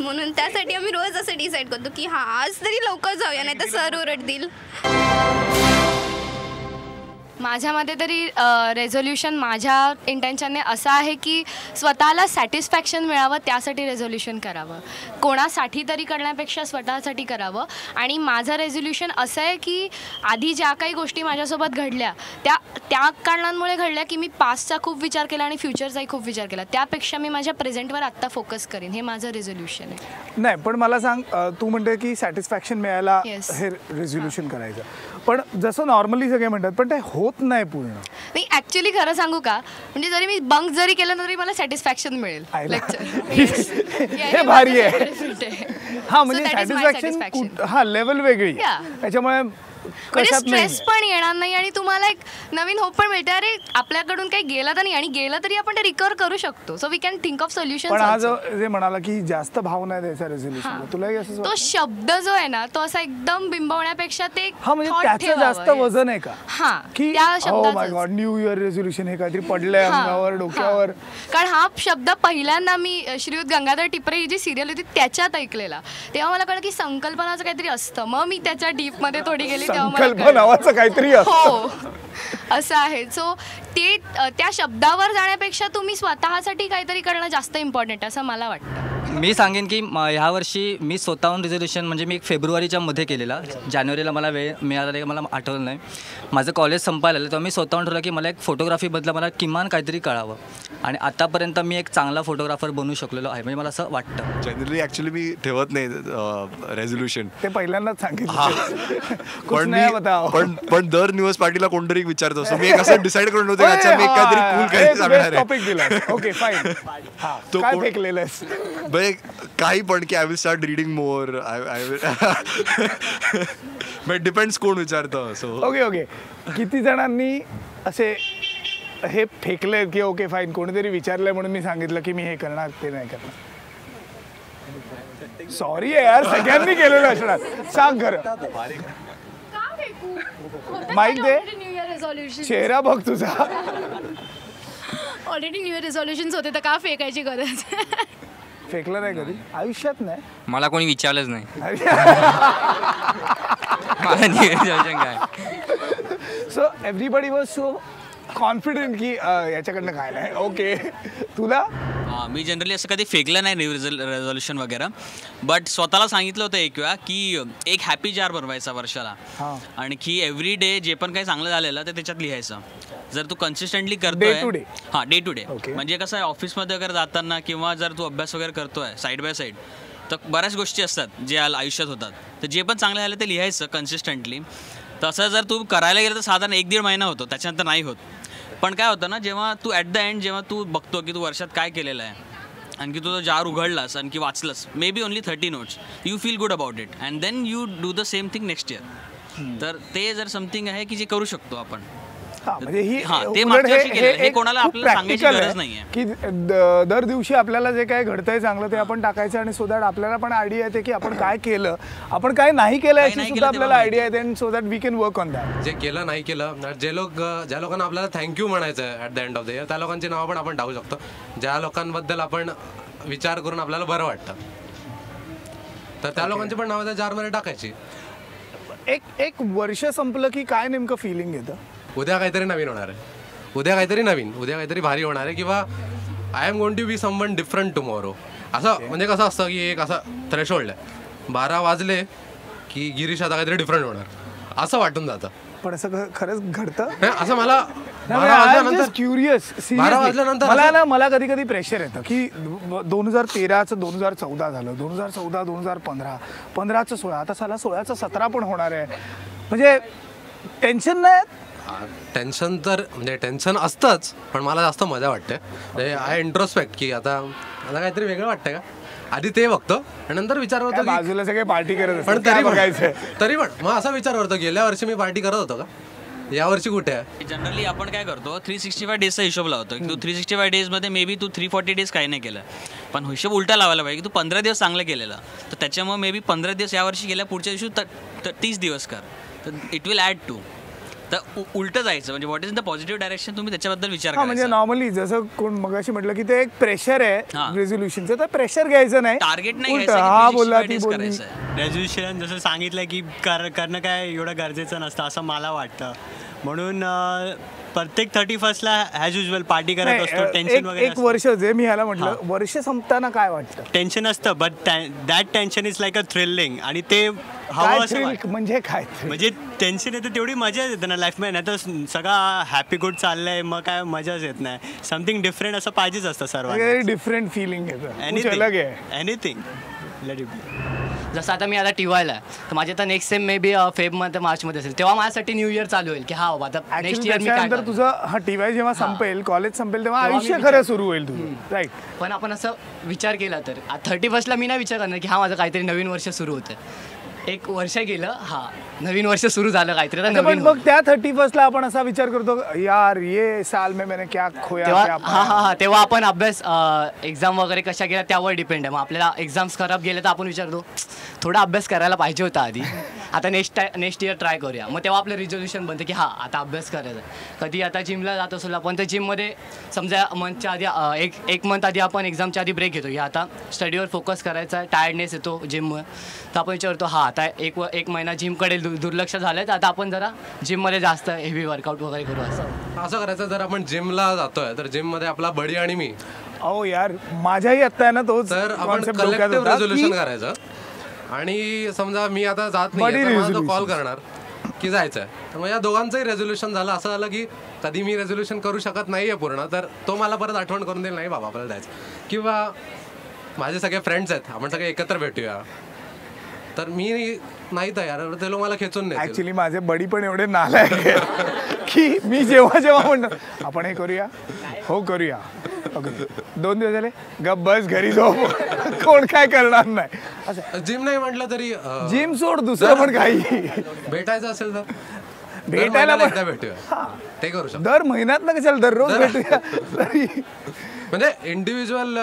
C: म्हणून त्यासाठी आम्ही रोज असं डिसाईड करतो की हा आज तरी लवकर जाऊया, नाही तर सर ओरडतील.
J: माझ्या मते तरी रेझोल्युशन माझ्या इंटेन्शनने असं आहे की स्वतःला सॅटिस्फॅक्शन मिळावं त्यासाठी रेझोल्युशन करावं. कोणासाठी तरी करण्यापेक्षा स्वतःसाठी करावं. आणि माझं रेझोल्युशन असं आहे की आधी ज्या काही गोष्टी माझ्यासोबत घडल्या त्या कारणांमुळे घडल्या की मी पास्टचा खूप विचार केला आणि फ्युचरचाही खूप विचार केला. त्यापेक्षा मी माझ्या प्रेझेंटवर आत्ता फोकस करेन, हे माझं रेझोल्युशन आहे.
A: नाही पण मला सांग, तू म्हणते की सॅटिस्फॅक्शन मिळायला हे रेझोल्युशन करायचं, पण जसं नॉर्मली सगळे म्हणतात पण ते होत नाही पूर्ण.
J: नाही ॲक्च्युली खरं सांगू का, म्हणजे जरी मी बंक जरी केलं तरी मला सॅटिस्फॅक्शन मिळेल.
A: हे भारी आहे. हा म्हणजे सॅटिस्फॅक्शन हा लेवल वेगळी, त्याच्यामुळे
J: स्ट्रेस पण येणार नाही आणि तुम्हाला एक नवीन होप पण मिळते. अरे आपल्याकडून काही गेलं तर नाही, आणि गेलं तरी आपण ते रिकवर करू शकतो. So we can think of solution.
A: पण हा जे म्हणाला की जास्त भाव नाही द्यायचा रेझोल्युशन, तुलाही असं
J: तो शब्द जो आहे ना तो असा एकदम बिंबवण्यापेक्षा ते
A: म्हणजे त्याचं जास्त वजन आहे का?
J: हा की
A: oh my God new year resolution हे काहीतरी पडलंय अंगावर डोक्यावर.
J: कारण हा शब्द पहिल्यांदा मी श्रीयुत गंगाधर टिपरे ही जी सिरियल होती त्याच्यात ऐकलेला, तेव्हा मला कळलं की संकल्पनाचं काहीतरी असतं. मग मी त्याच्या डीप मध्ये थोडी गेली,
A: संकल्प नावाचं काहीतरी
J: हो असं आहे. सो ते त्या शब्दावर जाण्यापेक्षा तुम्ही स्वतःसाठी काहीतरी करणं जास्त इम्पॉर्टंट असं मला वाटतं.
D: मी सांगेन की ह्या वर्षी मी स्वतःहून रिझोल्युशन म्हणजे मी 1 फेब्रुवारीच्या मध्ये केलेला. जानेवारीला मला वेळ मिळाला मला आठवलं नाही. माझं कॉलेज संपायला आलं तेव्हा मी स्वतःहून ठरवलं की मला एक फोटोग्राफीबद्दल मला किमान काहीतरी कळावं, आणि आतापर्यंत मी एक चांगला फोटोग्राफर बनू शकलेलो आहे. म्हणजे मला असं वाटतं.
O: जनरली ॲक्च्युली मी ठेवत नाही रेझोल्युशन,
A: ते पहिल्यांदाच
O: सांगितलं. पण दर न्यूज पार्टीला कोणतरी विचारतो, सो मी एक असं डिसाईड करून होतो की मी काहीतरी कूल काही सांगणार आहे.
A: Okay fine. तो काय फेकलेलं आहे
O: काही पण की I will start reading more, I will depends कोण विचारतं. सो
A: ओके किती जणांनी असे हे फेकले की ओके फाईन कोणीतरी विचारलंय म्हणून मी सांगितलं की मी हे करणार ते नाही करणार? सॉरी यार, सगळ्यांनी केलेलं असणार. सांग खरं. माईक दे.
P: रेझोल्युशन
A: चेहरा बघ तुझा.
P: ऑलरेडी न्यू इयर रेझोल्युशन्स होते तर का फेकायची गरज.
A: फेकलं नाही कधी आयुष्यात? नाही,
L: मला कोणी विचारलंच नाही. मला न्यू इयर रेझोल्युशन काय.
A: So everybody was so confident की याच्याकडनं काय नाही. ओके, तुला?
Q: मी जनरली असं कधी फेकलं नाही न्यू रेझोल्युशन वगैरे, बट स्वतःला सांगितलं होतं एक वेळा की एक हॅपी जार बनवायचा वर्षाला, आणि की एव्हरी डे जे पण काही चांगलं झालेलं ते त्याच्यात लिहायचं. जर तू कन्सिस्टंटली करतोय
A: डे टू डे.
Q: हां, डे टू डे. म्हणजे कसं आहे, ऑफिसमध्ये वगैरे जाताना किंवा जर तू अभ्यास वगैरे करतोय साईड बाय साईड, तर बऱ्याच गोष्टी असतात जे आयुष्यात होतात, तर जे पण चांगलं झालं ते लिहायचं कन्सिस्टंटली. तसं जर तू करायला गेलं तर साधारण 1-1.5 महिना होतो, त्याच्यानंतर नाही होत. पण काय होतं ना, जेव्हा तू ॲट द एंड जेव्हा तू बघतो की तू वर्षात काय केलेलं आहे, आणखी तू तो जार उघडलास आणखी वाचलंस, maybe only 30 notes, you feel good about it and then you do the same thing next year. तर ते जर समथिंग आहे की जे करू शकतो आपण.
A: म्हणजे ही
Q: ते मागच्या वर्षी केलं, हे कोणाला आपल्याला सांगायची गरज नाहीये
A: की दर दिवशी आपल्याला जे काय घडतंय चांगलं ते आपण टाकायचं, आणि सो दॅट आपल्याला पण आयडिया येते की आपण काय केलं, आपण काय नाही केलं याची सुद्धा आपल्याला आयडिया येते, and so that we can work on that.
H: जे केलं नाही केलं, ज्या लोकांना आपल्याला थँक्यू म्हणायचं आहे at the end of the year, त्या लोकांची नावं पण आपण टाकू शकतो. ज्या लोकांबद्दल आपण विचार करून आपल्याला बरं वाटतं, तर त्या लोकांची पण नावं त्या जारमध्ये टाकायची.
A: एक वर्ष संपलं की काय नेमकं फिलिंग येतं?
H: उद्या काहीतरी नवीन होणार आहे, उद्या काहीतरी भारी होणार आहे, किंवा I am going to be someone different tomorrow. असं म्हणजे कसं असतं की एक असा थ्रेशोल्ड आहे, 12 वाजले की गिरीश आता काहीतरी डिफरंट होणार असं वाटून जातं.
A: पण असं खरंच घडतं
H: असं? मला
A: क्युरियस मला कधी कधी प्रेशर येतं की 2013चं 2014 झालं, 2014 2015, 15चं 16, आता साला 16चं 17 पण होणार आहे. म्हणजे टेन्शन नाही?
H: टेन्शन तर म्हणजे टेन्शन असतंच, पण मला जास्त मजा वाटते. आय इंट्रोस्पेक्ट की आता मला काहीतरी वेगळं वाटतंय का, आधी ते बघतो आणि नंतर विचार करतो
A: बाजूला सगळे पार्टी करत,
H: पण तरी पण मग असा विचार करतो गेल्या वर्षी मी पार्टी करत होतो का, या वर्षी कुठे आहे.
Q: जनरली आपण काय करतो 365 डेजचा हिशोब लावतो की तू 365 डेजमध्ये मे बी तू 340 डेज काही नाही केलं, पण हिशोब उलटा लावायला पाहिजे की तू 15 दिवस चांगलं केलेलं, तर त्याच्यामुळे मे बी 15 दिवस यावर्षी गेल्या, पुढच्या दिवशी 30 दिवस कर, तर इट विल ॲड टू. तर उलटं जायचं, म्हणजे what is the positive direction, तुम्ही त्याच्याबद्दल विचार करा.
A: म्हणजे नॉर्मली जसं कोण मगाशी म्हटलं की ते एक प्रेशर आहे रेझोल्युशनचं, तर प्रेशर घ्यायचं नाही,
Q: टार्गेट नाही
A: हा बोलला ती बोलली.
I: रेझोल्युशन जसं सांगितलं की करणं काय एवढं गरजेचं नसतं असं मला वाटतं, म्हणून प्रत्येक 31ला ॲज युजल पार्टी करत असतो. टेन्शन वगैरे
A: एक वर्ष जे मी ह्याला म्हटलं, वर्ष संपताना काय वाटतं?
I: टेन्शन असतं, but that tension is like a thrilling, आणि ते हवं असं.
A: म्हणजे काय,
I: म्हणजे टेन्शन येतं तेवढी मजा येते ना लाईफमध्ये, नाही तर सगळं हॅपी गुड चाललंय मग काय मजाच येत नाही. समथिंग डिफरंट असं पाहिजेच असतं सर्वांना,
A: डिफरंट फिलिंग येतं,
I: एनिथिंग लेट इट बी.
M: जसं आता मी आता टीवायला आहे, तर माझे आता नेक्स्ट सेम मे बी फेबमध्ये मार्चमध्ये असेल, तेव्हा माझ्यासाठी न्यू इयर चालू होईल की हा बाबा आता नेक्स्ट इयर मी काय
A: करेन. तुझं हा टीवाय जेव्हा संपेल, कॉलेज संपेल, तेव्हा आयुष्य खरं सुरू होईल तुझं, राईट.
M: पण आपण असं विचार केला तर 31ला मी नाही विचार करणार की हा माझं काहीतरी नवीन वर्ष सुरू होतं. एक वर्ष गेलं, हा नवीन वर्ष सुरू झालं काहीतरी, तर नवीन.
A: मग त्या 31ला आपण असा विचार करतो यार ये साल में मैंने क्या खोया,
M: हा तेव्हा आपण अभ्यास एक्झाम वगैरे कशा गेल्या त्यावर डिपेंड आहे. मग आपल्याला एक्झाम्स खराब गेले तर आपण विचारतो थोडा अभ्यास करायला पाहिजे होता आधी, आता नेक्स्ट इयर ट्राय करूया. मग तेव्हा आपलं रिझोल्युशन बनतं की हा आता अभ्यास करायचा. कधी आता जिमला जात असेल आपण, तर जिममध्ये समजा मंथच्या आधी एक मंथ आधी आपण एक्झामच्या आधी ब्रेक घेतो, या आता स्टडीवर फोकस करायचा, टायर्डनेस येतो जिममुळे, तर आपण विचारतो हा आता एक महिना जिमकडे दुर्लक्ष झालं, तर आता आपण जरा जिममध्ये जास्त हेवी वर्कआउट वगैरे करू.
H: असं करायचं. जर आपण जिमला जातोय तर जिममध्ये आपला बडी आणि मी,
A: अहो यार माझ्याही आता आहे ना तोच,
H: तर आपण कलेक्टिव्ह रेझोल्युशन करायचं. आणि समजा मी आता जात नाही, कॉल करणार की जायचं आहे, तर मग या दोघांचंही रेझोल्युशन झालं. असं झालं की कधी मी रेझोल्युशन करू शकत नाही आहे पूर्ण, तर तो मला परत आठवण करून देईल, नाही बाबा आपल्याला जायचं. किंवा माझे सगळे फ्रेंड्स आहेत, आपण सगळे एकत्र भेटूया, तर मी नाही तयार, ते लोक मला खेचून नाही.
A: ऍक्च्युली माझे बडी पण एवढे नालायक की मी जेव्हा म्हणतो आपण हे करूया, हो करूया, ओके 2 दिवस झाले गप बस घरी जाऊ, कोण काय करणार नाही. असं
H: जिम नाही म्हटलं तरी
A: जिम सोड, दुसरं पण काही
H: भेटायचं असेल तर
A: भेटायला
H: एकदा भेटूया, ते करू शकतो.
A: दर महिन्यात ना कशाला दररोज भेटूया.
H: म्हणजे इंडिव्हिज्युअल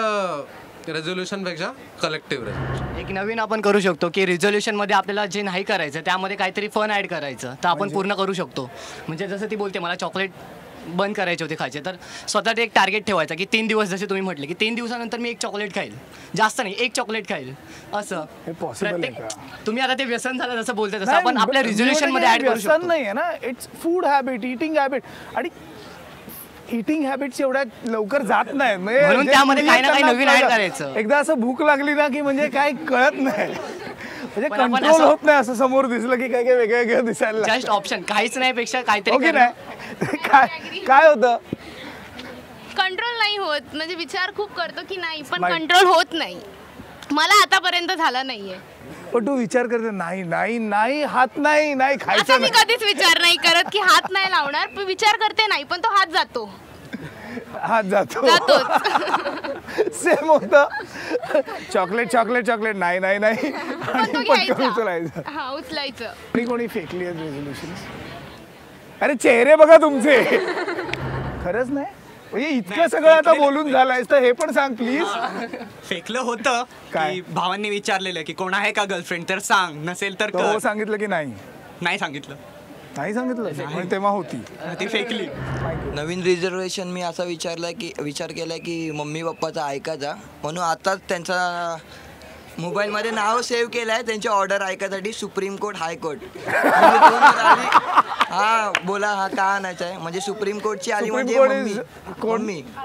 H: रेझोल्युशनपेक्षा कलेक्टिव्ह रेझोल्युशन.
M: एक नवीन आपण करू शकतो की रिझोल्युशनमध्ये आपल्याला जे नाही करायचं त्यामध्ये काहीतरी फन ॲड करायचं तर आपण पूर्ण करू शकतो. म्हणजे जसं ती बोलते मला चॉकलेट बंद करायचे होते खायचे, तर स्वतः एक टार्गेट ठेवायचा की 3 दिवस, जसे तुम्ही म्हटले की 3 दिवसानंतर मी 1 चॉकलेट खाईल, जास्त नाही 1 चॉकलेट खाईल असं. प्रत्येक तुम्ही आता ते व्यसन झालं जसं बोलते तसं आपण आपल्या रिझोल्युशनमध्ये ॲड करू शकतो.
A: व्यसन नाही आहे ना, its food habit, eating habit. आणि इटिंग हॅबिट्स एवढ्या लवकर जात नाहीत,
M: म्हणून त्यामध्ये काही ना काही नवीन ॲड करायचं.
A: एकदा असं भूक लागली ना की म्हणजे काय कळत नाही, म्हणजे कंट्रोल होत नाही. असं समोर दिसलं की काय काय वेगळं वेगळं दिसायला
M: जस्ट ऑप्शन काहीच नाही पेक्षा काहीतरी
A: ओके नाही. काय होतं,
C: कंट्रोल नाही होत. म्हणजे विचार खूप करतो की नाही, पण कंट्रोल होत नाही. मला आतापर्यंत झाला नाहीये.
A: पण तू विचार करते नाही नाही नाही हात नाही नाही खायचं.
C: मी कधीच विचार नाही करत की हात नाही लावणार, पण विचार करते नाही, पण तो हात जातो.
A: सेम होतं. चॉकलेट चॉकलेट चॉकलेट नाही नाही नाही आणि पटकन
C: उचलायचं.
A: कोणी फेकली आहेत रेझोल्युशन? अरे चेहरे बघा तुमचे. खरंच नाही म्हणजे इतकं सगळं आता बोलून झालंय तर हे पण सांग प्लीज.
B: फेकलं होतं की भावांनी विचारलेलं की कोण आहे का गर्लफ्रेंड, तर सांग, नसेल तर
A: हो सांगितलं की नाही?
B: नाही सांगितलं.
A: नाही सांगितलं तेव्हा होती
B: ती फेकली.
E: नवीन रिझर्वेशन मी असा विचार केलाय की मम्मी पप्पाचा ऐकायचा, म्हणून आताच त्यांचा मोबाईलमध्ये नाव सेव्ह केलं आहे त्यांची ऑर्डर ऐकायसाठी, सुप्रीम कोर्ट हायकोर्ट. हा बोला हा का आणायचं आहे, म्हणजे सुप्रीम कोर्टची आली म्हणजे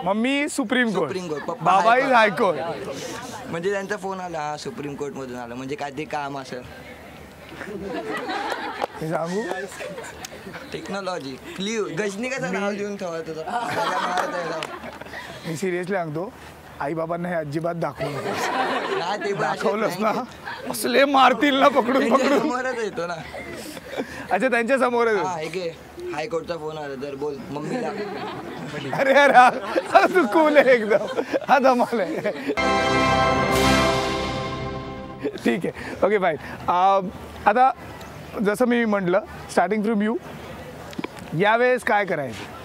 A: मम्मी सुप्रीम
E: कोर्ट,
A: बाबा इज हायकोर्ट.
E: म्हणजे त्यांचा फोन आला, हा सुप्रीम कोर्ट मधून आला, म्हणजे काहीतरी काम असेल.
A: सांगू
E: टेक्नॉलॉजी क्लिव गजनी कसं नाव देऊन ठेवत होतं.
A: मी सिरियसली सांगतो, आई बाबांना हे अजिबात दाखवलंच ना असले मारतील ना पकडून पकडून.
E: समोरच येतो ना.
A: अच्छा त्यांच्या समोरच.
E: हायकोर्टचा फोन आला तर बोल मम्मीला.
A: अरे अरे तू कूल आहे एकदम, हा धमाल आहे. ठीक आहे ओके बाय. आता जसं मी म्हटलं स्टार्टिंग फ्रॉम यू, यावेळेस काय करायचं?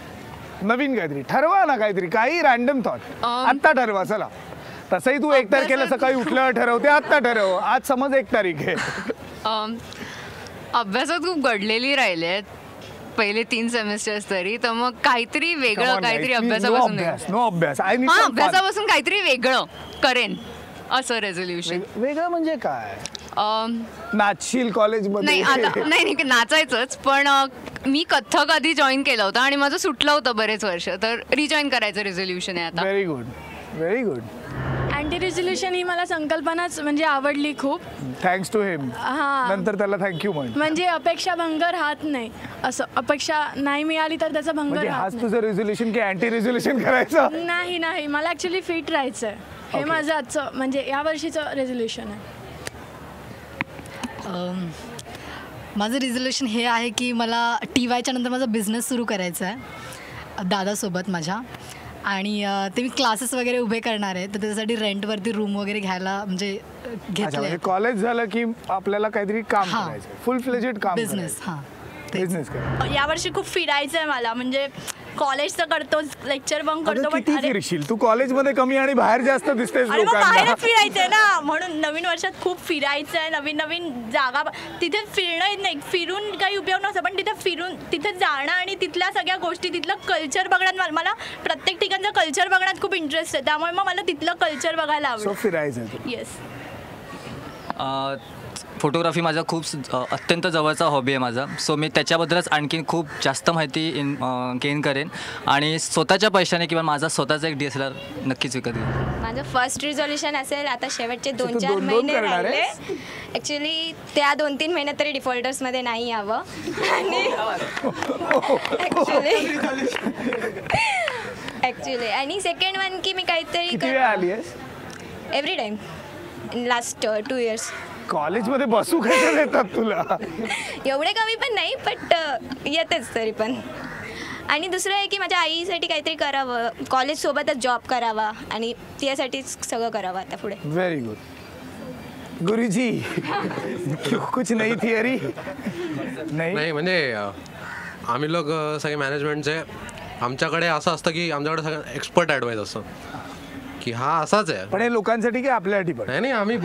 A: नवीन काहीतरी ठरवा ना, काहीतरी काही रॅन्डम थॉट आत्ता ठरवा. चला तसंही तू 1 तारखेला सकाळी उठल्यावर ठरवते, आत्ता ठरव. आज समज 1 तारीख आहे.
N: अभ्यासात खूप गडलेली राहिले आहेत पहिले 3 सेमेस्टर्स तरी, तर मग काहीतरी वेगळं, काहीतरी अभ्यासापासून काहीतरी वेगळं करेन असं रेझोल्युशन.
A: वेगळं म्हणजे काय? नाचशील कॉलेजमध्ये?
N: नाही नाचायचंच, पण मी कथ्थक आधी जॉईन केलं होतं आणि माझं सुटलं होतं बरेच वर्ष, तर रिजॉईन करायचं रेझोल्युशन आहे आता.
A: Very good very good.
F: Anti resolution ही मला संकल्पनाच म्हणजे आवडली खूप.
A: Thanks to him. नंतर त्याला थँक्यू
F: म्हणजे अपेक्षा भंग राहत नाही, असं अपेक्षा नाही मिळाली तर त्याचा भंग राहत
A: नाही. तुझं रेझोल्युशन की अँटी रेझोल्युशन करायचं?
F: नाही मला ॲक्च्युली फिट राहायचं आहे. हे माझं आजचं म्हणजे या वर्षीचं रेझोल्युशन आहे.
P: माझं रिझोल्युशन हे आहे की मला TYच्या नंतर माझा बिझनेस सुरू करायचा आहे दादासोबत माझ्या, आणि ते मी क्लासेस वगैरे उभे करणार आहे, तर त्याच्यासाठी रेंटवरती रूम वगैरे घ्यायला म्हणजे घेतलं.
A: कॉलेज झालं की आपल्याला काहीतरी काम करायचं, फुल फ्लेजेड काम,
P: बिझनेस.
A: बिझनेस.
F: यावर्षी खूप फिरायचं आहे मला, म्हणजे कॉलेजचं करतो, लेक्चर बंक करतो,
A: किती फिरशील तू? कॉलेजमध्ये कमी आणि बाहेर जास्त दिसतेस लोकांना.
F: बाहेरच फिरायचंय ना, म्हणून नवीन वर्षात खूप फिरायचं आहे. नवीन नवीन जागा, तिथे फिरणं येत नाही, फिरून काही उपयोग नसतो, पण तिथे फिरून तिथे जाणं आणि तिथल्या सगळ्या गोष्टी, तिथलं कल्चर बघण्यात, मला प्रत्येक ठिकाणचं कल्चर बघण्यात खूप इंटरेस्ट आहे, त्यामुळे मग मला तिथलं कल्चर बघायला आवडतं.
A: फिरायचं.
F: येस.
D: फोटोग्राफी माझा खूप अत्यंत जवळचा हॉबी आहे माझा, सो मी त्याच्याबद्दलच आणखीन खूप जास्त माहिती गेन करेन आणि स्वतःच्या पैशाने किंवा माझा स्वतःचा एक DSLR नक्कीच विकत घेईन.
R: माझं फर्स्ट रिझोल्युशन असेल आता शेवटचे 2-4 महिने राहिले ॲक्च्युली, त्या 2-3 महिन्यात तरी डिफॉल्टर्समध्ये नाही यावं. ॲक्च्युली आणि सेकंड वन की मी काहीतरी every time in last 2 years.
A: कॉलेजमध्ये बसू कसे देतात तुला?
R: एवढे कमी पण नाही, बट येतेच तरी पण. आणि दुसरं आहे की माझ्या आईसाठी काहीतरी करावं, कॉलेजसोबतच जॉब करावा आणि त्यासाठीच सगळं करावं आता पुढे.
A: Very good. गुरुजी कुछ नई थिअरी?
H: नाही म्हणजे आम्ही लोक सगळे मॅनेजमेंटचे, आमच्याकडे असं असतं की आमच्याकडे सगळं एक्सपर्ट ॲडवाईस असतं की हा असाच आहे.
A: पण हे लोकांसाठी की आपल्यासाठी पण?
H: नाही, आम्ही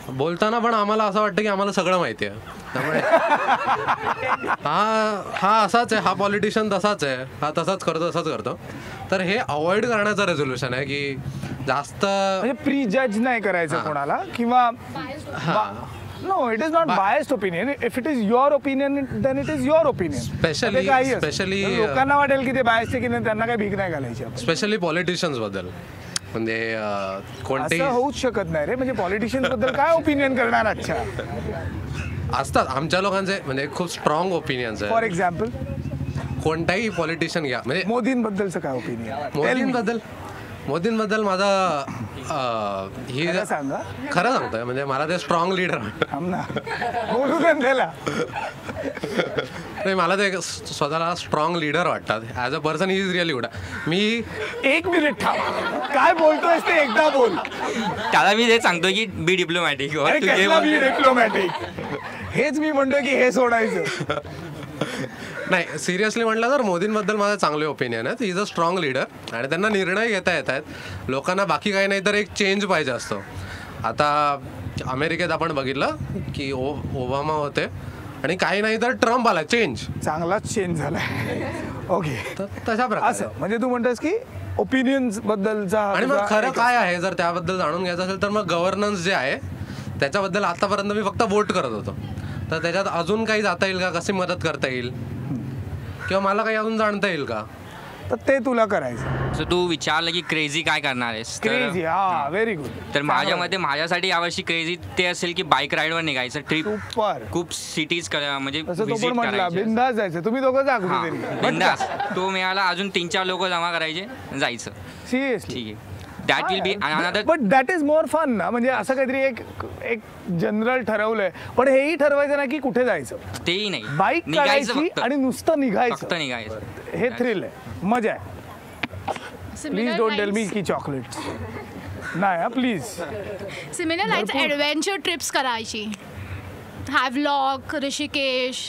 H: बोलताना पण आम्हाला असं वाटतं की आम्हाला सगळं माहिती आहे. त्यामुळे हा असाच आहे, हा पॉलिटिशियन तसाच आहे, हा तसाच करतो. तर हे अवॉइड करण्याचं रेझोल्युशन आहे की जास्त
A: म्हणजे प्री जज नाही करायचं कोणाला किंवा no it is not biased opinion. If it is your opinion then it is your opinion.
H: Specially
A: लोकांना वाटेल की ते बायस्ड आहे की नाही, त्यांना काही भीक नाही घालायची.
H: स्पेशली पॉलिटिशियन्स बद्दल म्हणजे कोणतेही
A: असं होऊच शकत नाही रे. म्हणजे पॉलिटिशियन्स बद्दल काय ओपिनियन करणार? अच्छा,
H: असतात आमच्या लोकांचे म्हणजे खूप स्ट्रॉंग ओपिनियन्स आहे.
A: फॉर एक्झाम्पल
H: कोणताही पॉलिटिशियन घ्या, म्हणजे
A: मोदींबद्दलचं काय ओपिनियन?
H: मोदींबद्दल माझा
A: हे सांगा.
H: खरं सांगतोय, म्हणजे मला ते स्ट्रॉंग लीडर
A: बोलू त्याला.
H: नाही, मला ते स्वतःला स्ट्रॉंग लीडर वाटतात. As a person he is really good. Me
A: 1 minute थांब, काय बोलतोयस ते एकदा बोल.
L: त्याला मी ते सांगतो की बी डिप्लोमॅटिक.
A: बी डिप्लोमॅटिक हेच मी म्हणतोय की हे सोडायचं.
H: नाही, सिरियसली म्हटलं तर मोदींबद्दल माझं चांगले ओपिनियन आहे. He is a strong leader आणि त्यांना निर्णय घेता येत आहेत. लोकांना बाकी काही नाही तर एक चेंज पाहिजे असतो. आता अमेरिकेत आपण बघितलं की ओबामा होते आणि काही नाही तर ट्रम्प आला.
A: चांगलाच चेंज झालाय. ओके,
H: तशा प्रकारे
A: असं म्हणजे तू म्हणतोस की ओपिनियन्स बद्दलचा.
H: आणि मग खरं काय आहे जर त्याबद्दल जाणून घ्यायचं असेल तर मग गव्हर्नन्स जे आहे त्याच्याबद्दल आतापर्यंत मी फक्त वोट करत होतो. तर त्याच्यात अजून काही जाता येईल का, कशी मदत करता येईल किंवा मला काही अजून जाणता येईल का,
A: तर ते तुला करायचं.
L: सो तू विचारलं की क्रेझी काय करणार आहेस.
A: क्रेझी, हा, व्हेरी गुड.
L: तर माझ्या मते माझ्यासाठी यावर्षी क्रेझी ते असेल की बाईक राईडवर निघायचं. ट्रिप खूप सिटीज म्हणजे
A: विजिट करायचं. बिंदास जायचं. तुम्ही दोघं जा कुठेतरी
L: बिंदास. तो मिळाला अजून 3-4 लोक जमा करायचे, जायचं.
A: सिरियसली.
L: ठीक आहे. That will be another.
A: But that is more fun ना. म्हणजे असं काहीतरी एक जनरल ठरवलंय, पण हेही ठरवायचं ना की कुठे जायचं.
L: तेही नाही,
A: बाईक काढायची आणि नुसतं निघायचं. हे थ्रिल आहे, मजा आहे. प्लीज डोंट टेल मी की चॉकलेट नाही. Please
S: similar likes adventure trips करायची. Havelock, Rishikesh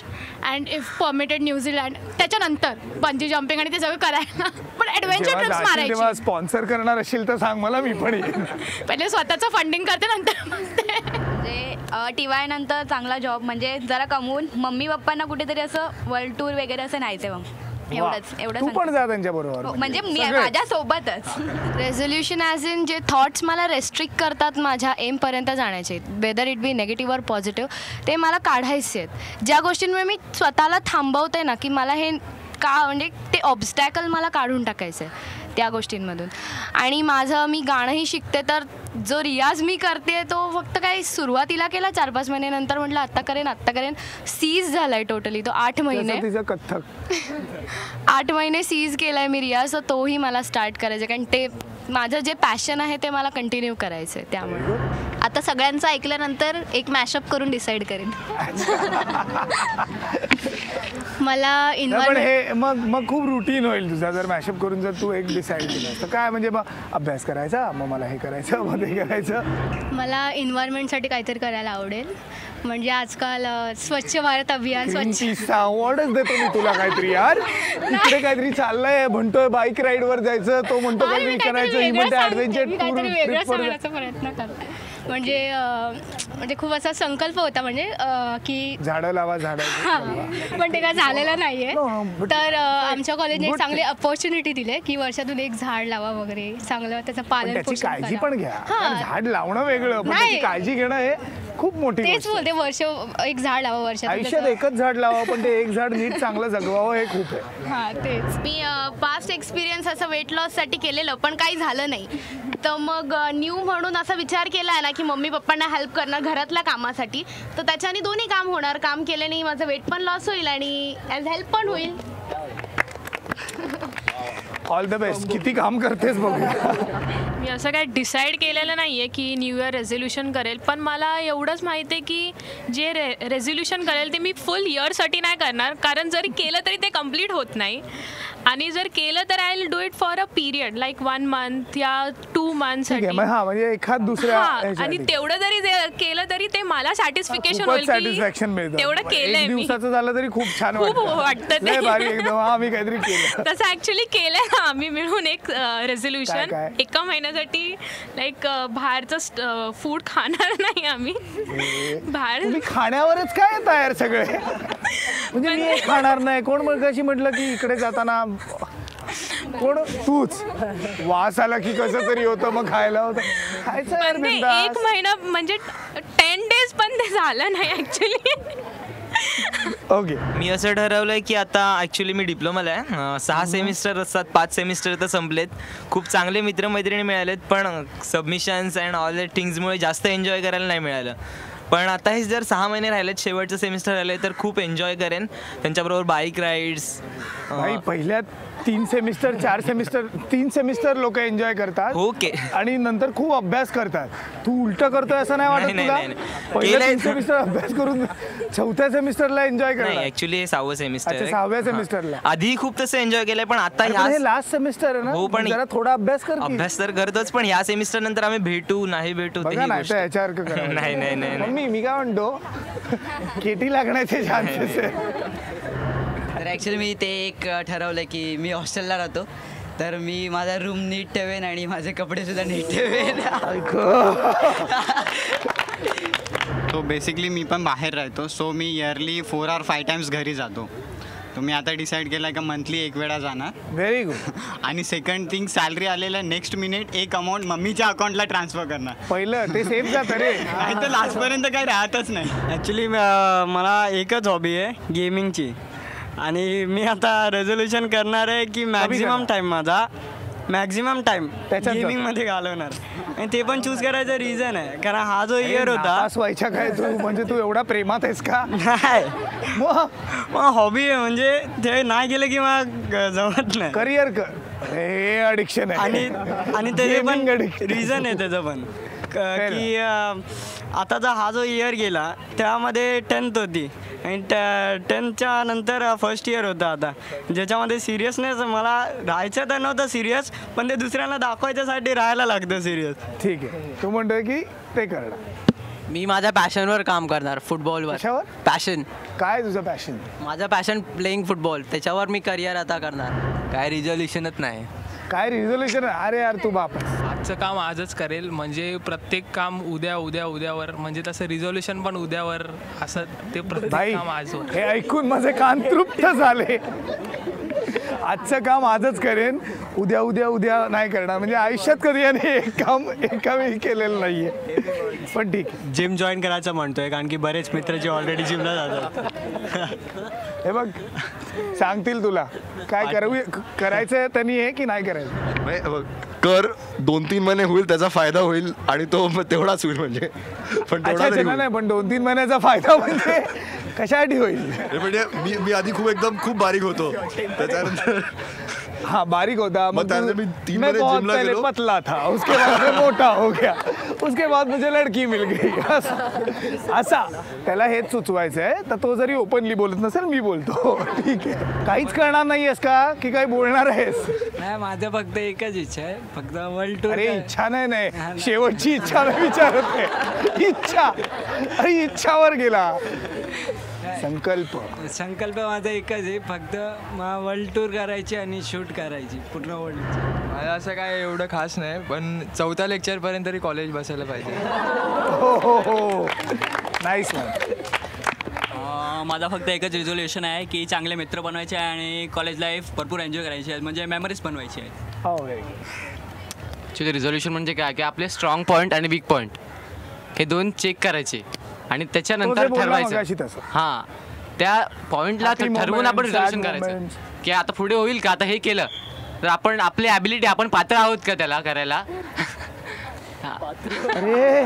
S: and if permitted New Zealand. त्याच्यानंतर बंजी जम्पिंग आणि ते सगळं करायला. पण ॲडव्हेंचर ट्रिप्स मारायची.
A: तेव्हा स्पॉन्सर करणार असेल तर सांग मला, मी पण येईन.
S: पहिले स्वतःचं फंडिंग करते नंतर.
J: म्हणजे TY नंतर चांगला जॉब, म्हणजे जरा कमवून मम्मी पप्पांना कुठेतरी असं वर्ल्ड टूर वगैरे असं न्यायचं. मग एवढंच.
A: तू पण जा त्यांच्या बरोबर.
J: म्हणजे मी माझ्यासोबतच.
T: रेझोल्युशन ॲज इन जे थॉट्स मला रेस्ट्रिक्ट करतात माझ्या एमपर्यंत जाण्याचे, वेदर इट बी नेगेटिव्ह और पॉझिटिव्ह, ते मला काढायचे आहेत. ज्या गोष्टींमुळे मी स्वतःला थांबवते ना की मला हे का, म्हणजे ते ऑब्स्टॅकल मला काढून टाकायचं आहे त्या गोष्टींमधून. आणि माझं मी गाणंही शिकते, तर जो रियाज मी करते तो फक्त काही सुरुवातीला केला 4-5 महिने, नंतर म्हटलं आत्ता करेन. सीज झालाय टोटली तो 8 महिने. 8 महिने सीज केलाय मी रियाज. तर तोही मला स्टार्ट करायचं, कारण ते माझं जे पॅशन आहे ते मला कंटिन्यू करायचं आहे. त्यामुळे
G: आता सगळ्यांचं ऐकल्यानंतर एक मॅशअप करून डिसाईड करेन. मला
A: हे मग खूप रुटीन होईल तुझा जर मॅशअप करून जर तू एक डिसाईड केलं तर. काय म्हणजे मग अभ्यास करायचा, मग मला हे करायचं, मग ते करायचं.
F: मला एन्व्हायरमेंटसाठी काहीतरी करायला आवडेल. म्हणजे आजकाल स्वच्छ भारत अभियान.
A: अवॉर्डच देतो मी तुला काहीतरी. यार इकडे काहीतरी चाललंय, म्हणतोय बाईक राईडवर जायचं, तो म्हणतो काहीतरी करायचं, ही म्हणते ॲडव्हेंचर
F: प्रयत्न करते. म्हणजे खूप असा संकल्प होता, म्हणजे की
A: झाडं लावा.
F: पण ते काय झालेलं नाहीये. तर आमच्या कॉलेजने चांगली अपॉर्च्युनिटी दिली की वर्षातून 1 झाड लावा वगैरे, चांगलं त्याचं पालन पोषण
A: काळजी पण घ्या. झाड लावणं वेगळं, पण त्याची काळजी घेणं हे खूप मोठी
F: तेच बोलते. 1 झाड लावा वर्षात.
A: आयुष्यात एकच झाड लावा, पण ते 1 झाड नीट चांगलं जगवावं हे खूप आहे.
F: हा तेच.
C: मी पास्ट एक्सपिरियन्स असं वेट लॉससाठी केलेलं, पण काही झालं नाही. तर मग न्यू म्हणून असा विचार केला आहे ना की मम्मी पप्पांना हेल्प करणार घरातल्या कामासाठी, तर त्याच्याने दोन्ही काम होणार. काम केल्याने माझं वेट पण लॉस होईल आणि ॲज हेल्प पण होईल.
A: All the best. किती काम करतेस बघूया.
U: मी असं काय डिसाईड केलेलं नाही आहे की न्यू इयर रेझोल्युशन करेल, पण मला एवढंच माहिती आहे की जे रेझोल्युशन करेल ते मी फुल इयरसाठी नाही करणार, कारण जरी केलं तरी ते कम्प्लीट होत नाही. आणि जर केलं तर I will do it for a period like 1 month या 2 months
A: म्हणजे एखाद दुसऱ्या
U: आणि तेवढं जरी केलं तरी ते मला सॅटिस्फिकेशन होईल
A: सॅटिस्फॅक्शन मिळतं.
U: तेवढं केलंय मी.
A: दिवसाचं झालं तरी खूप छान
U: वाटतं ते.
A: भारी एकदम. आम्ही काहीतरी केलं
U: तसं ऍक्च्युली केलंय ना आम्ही मिळून एक रेझोल्युशन एका महिन्यासाठी लाईक बाहेरचं फूड खाणार नाही आम्ही. बाहेर
A: खाण्यावरच काय तयार सगळे म्हणजे मी खाणार नाही. कोण कशी म्हटलं की इकडे जाताना कोण तूच वास आला की कसं तरी होतं मग खायला होतं खायचं.
U: एक महिना म्हणजे 10 days पण ते झालं नाही ऍक्च्युली.
A: ओके
K: मी असं ठरवलंय की आता ॲक्च्युली मी डिप्लोमाला आहे. 6 सेमिस्टर असतात, 5 सेमिस्टर तर संपलेत. खूप चांगले मित्रमैत्रिणी मिळालेत पण सबमिशन्स अँड ऑल दॅट थिंग्समुळे जास्त एन्जॉय करायला नाही मिळालं. पण आता हे जर 6 महिने राहिलेत, शेवटचं सेमिस्टर राहिले तर खूप एन्जॉय करेन त्यांच्याबरोबर बाईक राईड्स.
A: पहिल्या 3 सेमिस्टर 4 सेमिस्टर 3 सेमिस्टर लोक एन्जॉय करतात.
K: ओके
A: आणि नंतर खूप अभ्यास करतात. तू उलट करतोय असं नाही वाटत तुला? पहिल्या 3 सेमिस्टर अभ्यास करून 4थ्या सेमिस्टरला एन्जॉय करतात.
K: ऍक्च्युली 6वं सेमिस्टर आहे.
A: 6व्या सेमिस्टरला
K: आधी खूप तसं एन्जॉय केलंय पण आता
A: हे लास्ट सेमिस्टर आहे ना.
K: हो पण
A: जरा थोडा अभ्यास कर.
K: अभ्यास तर करतोच पण ह्या सेमिस्टर नंतर आम्ही भेटू नाही भेटू
A: नाही मी काय म्हणतो केटी लागण्याचे चान्सेस आहे.
V: तर ॲक्च्युली मी ते एक ठरवलं की मी हॉस्टेलला राहतो तर मी माझा रूम नीट ठेवेन आणि माझे कपडे सुद्धा नीट ठेवेन.
W: तो बेसिकली मी पण बाहेर राहतो so me yearly 4 or 5 times घरी जातो. तो मी आता डिसाईड केला का मंथली 1 वेळा जाणार.
A: Very good.
W: आणि सेकंड थिंग सॅलरी आलेलं नेक्स्ट मिनिट एक अमाऊंट मम्मीच्या अकाउंटला ट्रान्सफर करणार.
A: पहिलं ते सेफ जातं रे.
W: नाही तर लास्टपर्यंत काही राहतच नाही.
X: ॲक्च्युली मला एकच हॉबी आहे गेमिंगची आणि मी आता रेझोल्युशन करणार आहे की मॅक्झिमम टाइम गेमिंगमध्ये घालवणार. आणि ते पण चूज करायचं रिझन आहे कारण हा जो इयर होता
A: व्हायच्या काय तू म्हणजे तू एवढा प्रेमात आहेस का?
X: नाही मग हॉबी आहे म्हणजे ते नाही गेलं की मग जमत नाही.
A: करिअर कर हे अडिक्शन आहे.
X: आणि त्याचे पण रिझन आहे त्याचं पण की आताचा हा जो इयर गेला त्यामध्ये 10th होती आणि 10thच्या नंतर फर्स्ट इयर होतं आता ज्याच्यामध्ये सिरियसनेस मला राहायचं तर नव्हतं सिरियस पण ते दुसऱ्यांना दाखवायच्यासाठी राहायला लागतं सिरियस.
A: ठीक आहे तू म्हणतोय की ते करणार.
M: मी माझ्या पॅशनवर काम करणार फुटबॉलवर.
A: कशावर?
M: पॅशन.
A: काय तुझं पॅशन?
M: माझं पॅशन प्लेइंग फुटबॉल त्याच्यावर मी करिअर आता करणार. काय रिझोल्युशनच नाही.
A: काय रिझोल्युशन? अरे यार तू बाप
Y: आजचं काम आजच करेल म्हणजे प्रत्येक काम उद्यावर म्हणजे तसं रिझोल्युशन पण उद्यावर असं ते प्रत्येक काम आज.
A: हे ऐकून माझे कान तृप्त झाले. आजचं काम आजच करेन उद्या नाही करणार म्हणजे आयुष्यात कधी याने एक काम एका वेळी केलेलं नाहीये. पण ठीक आहे.
X: जिम जॉईन करायचं म्हणतोय कारण की बरेच मित्र जे ऑलरेडी जिमला जातात.
A: हे बघ सांगतील तुला काय करायचं त्यांनी हे की नाही करायचं.
O: कर 2-3 महिने होईल त्याचा फायदा होईल आणि तो तेवढाच होईल म्हणजे पण
A: नाही पण 2-3 महिन्याचा फायदा म्हणजे कशासाठी होईल?
O: म्हणजे मी आधी खूप बारीक होतो त्याच्यानंतर
A: हाँ बारीक होता
O: मैं 3 महीने
A: बहुत
O: जिम
A: पहले पतला था उसके बाद मैं मोटा हो गया उसके बाद मुझे लड़की मिल गई असा त्याला हेच सुचवायचं आहे तर तो जरी ओपनली बोलत नसेल मी बोलतो. ठीक आहे काहीच करणार नाहीयेस का की काही बोलणार आहेस?
M: नाही माझं फक्त एकच इच्छा आहे फक्त वर्ल्ड टूर.
A: अरे इच्छा नाही शेवटची इच्छा नाही विचारत आहे. अरे इच्छावर गेला. संकल्प
M: माझा एकच आहे फक्त वर्ल्ड टूर करायची आणि शूट करायची पूर्ण वर्ल्ड.
Z: मला असं काय एवढं खास नाही पण 4थ्या लेक्चरपर्यंत तरी कॉलेज बसायला पाहिजे.
A: हो नाईस.
Q: माझा फक्त एकच रिझोल्युशन आहे की चांगले मित्र बनवायचे आणि कॉलेज लाईफ भरपूर एन्जॉय करायची आहे म्हणजे मेमरीज बनवायची आहेत.
M: ॲक्च्युली रिझोल्युशन म्हणजे काय की आपले स्ट्रॉंग पॉईंट आणि वीक पॉईंट हे 2 चेक करायचे आणि त्याच्यानंतर ठरवायचं. हां त्या पॉईंटला ठरवून आपण रिझोल्युशन करायचं की आता पुढे होईल का. आता हे केलं तर आपण आपली ॲबिलिटी आपण पात्र आहोत का त्याला करायला.
A: अरे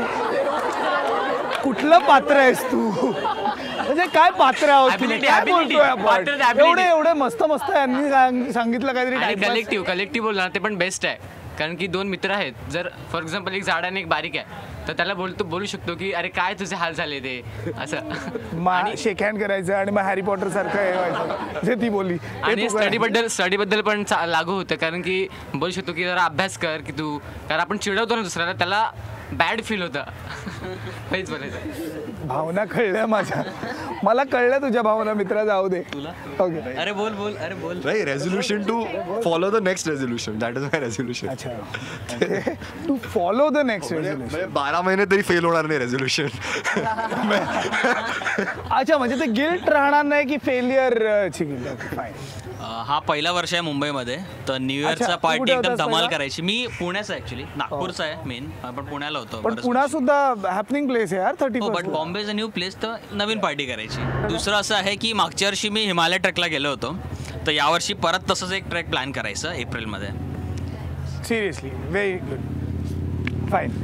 A: कुठलं पात्र आहेस तू म्हणजे काय पात्र आहोत एवढे मस्त यांनी सांगितलं काहीतरी
M: कलेक्टिव्ह बोलणार ते पण बेस्ट आहे. कारण की 2 मित्र आहेत, जर फॉर एक्झाम्पल एक जाड आणि एक बारीक आहे तर त्याला बोलू शकतो की अरे काय तुझे हाल झाले ते असं
A: शेक हँड करायचं आणि मग हॅरी पॉटर सारखं हे व्हायचं जे ती बोलली.
M: आणि स्टडीबद्दल पण लागू होतं, कारण की बोलू शकतो की जरा अभ्यास कर की तू, कारण आपण चिडवतो ना दुसऱ्याला, त्याला बॅड फील होतं. हेच बोलायचं.
A: भावना कळल्या माझ्या, मला कळलं तुझ्या भावना मित्रा, जाऊ दे. ओके
Q: अरे बोल
O: नाही, resolution to follow the next resolution, that is my resolution.
A: अच्छा, to follow the next resolution.
O: 12 महिने तरी फेल होणार नाही रेझोल्युशन.
A: अच्छा, म्हणजे ते गिल्ट राहणार नाही की फेलियर ची गिल्ट.
Q: हा पहिला वर्ष आहे मुंबईमध्ये, तर न्यू इयरचा पार्टी एकदम धमाल करायची. मी पुण्याचा ॲक्च्युली, नागपूरचा आहे मेन, पण पुण्याला होतो.
A: पण पुणा सुद्धा हॅपनिंग प्लेस आहे यार. 30
Q: but Bombay is a new place, तर नवीन पार्टी करायची. दुसरं असं आहे की मागच्या वर्षी मी हिमालय ट्रेकला गेलो होतो, तर यावर्षी परत तसंच एक ट्रेक प्लॅन करायचं एप्रिलमध्ये.
A: Seriously very good, fine.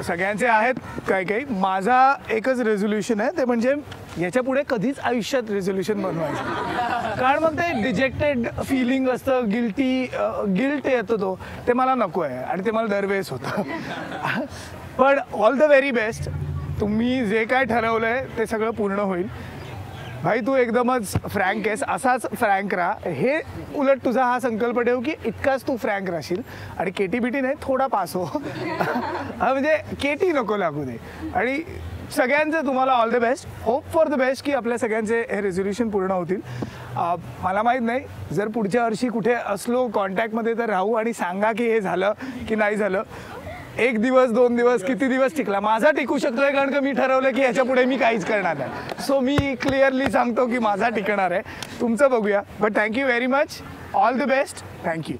A: सगळ्यांचे आहेत काही. माझा एकच रेझोल्युशन आहे, ते म्हणजे याच्या पुढे कधीच आयुष्यात रेझोल्युशन बनवायचं, कारण मग ते डिजेक्टेड फिलिंग असतं, गिल्ट येतो तो, ते मला नको आहे आणि ते मला दरवेळेस होतं. पण ऑल द व्हेरी बेस्ट. तुम्ही जे काय ठरवलं आहे ते सगळं पूर्ण होईल. भाई तू एकदमच फ्रँक आहेस, असाच फ्रँक राहा. हे उलट तुझा हा संकल्प ठेव की इतकाच तू फ्रँक राहशील आणि केटी बिटी नाही, थोडा पास हो. म्हणजे केटी नको लागू दे. आणि सगळ्यांचं तुम्हाला all the best, hope for the best की आपल्या सगळ्यांचे हे रेझोल्युशन पूर्ण होतील. मला माहीत नाही, जर पुढच्या वर्षी कुठे असलो कॉन्टॅक्टमध्ये तर राहू आणि सांगा की हे झालं की नाही झालं. 1 दिवस 2 दिवस किती दिवस टिकला, माझा टिकू शकतोय, कारण का मी ठरवलं की ह्याच्या पुढे मी काहीच करणार नाही. सो मी क्लिअरली सांगतो की माझा टिकणार आहे. तुमचं बघूया. But thank you very much, all the best, thank you.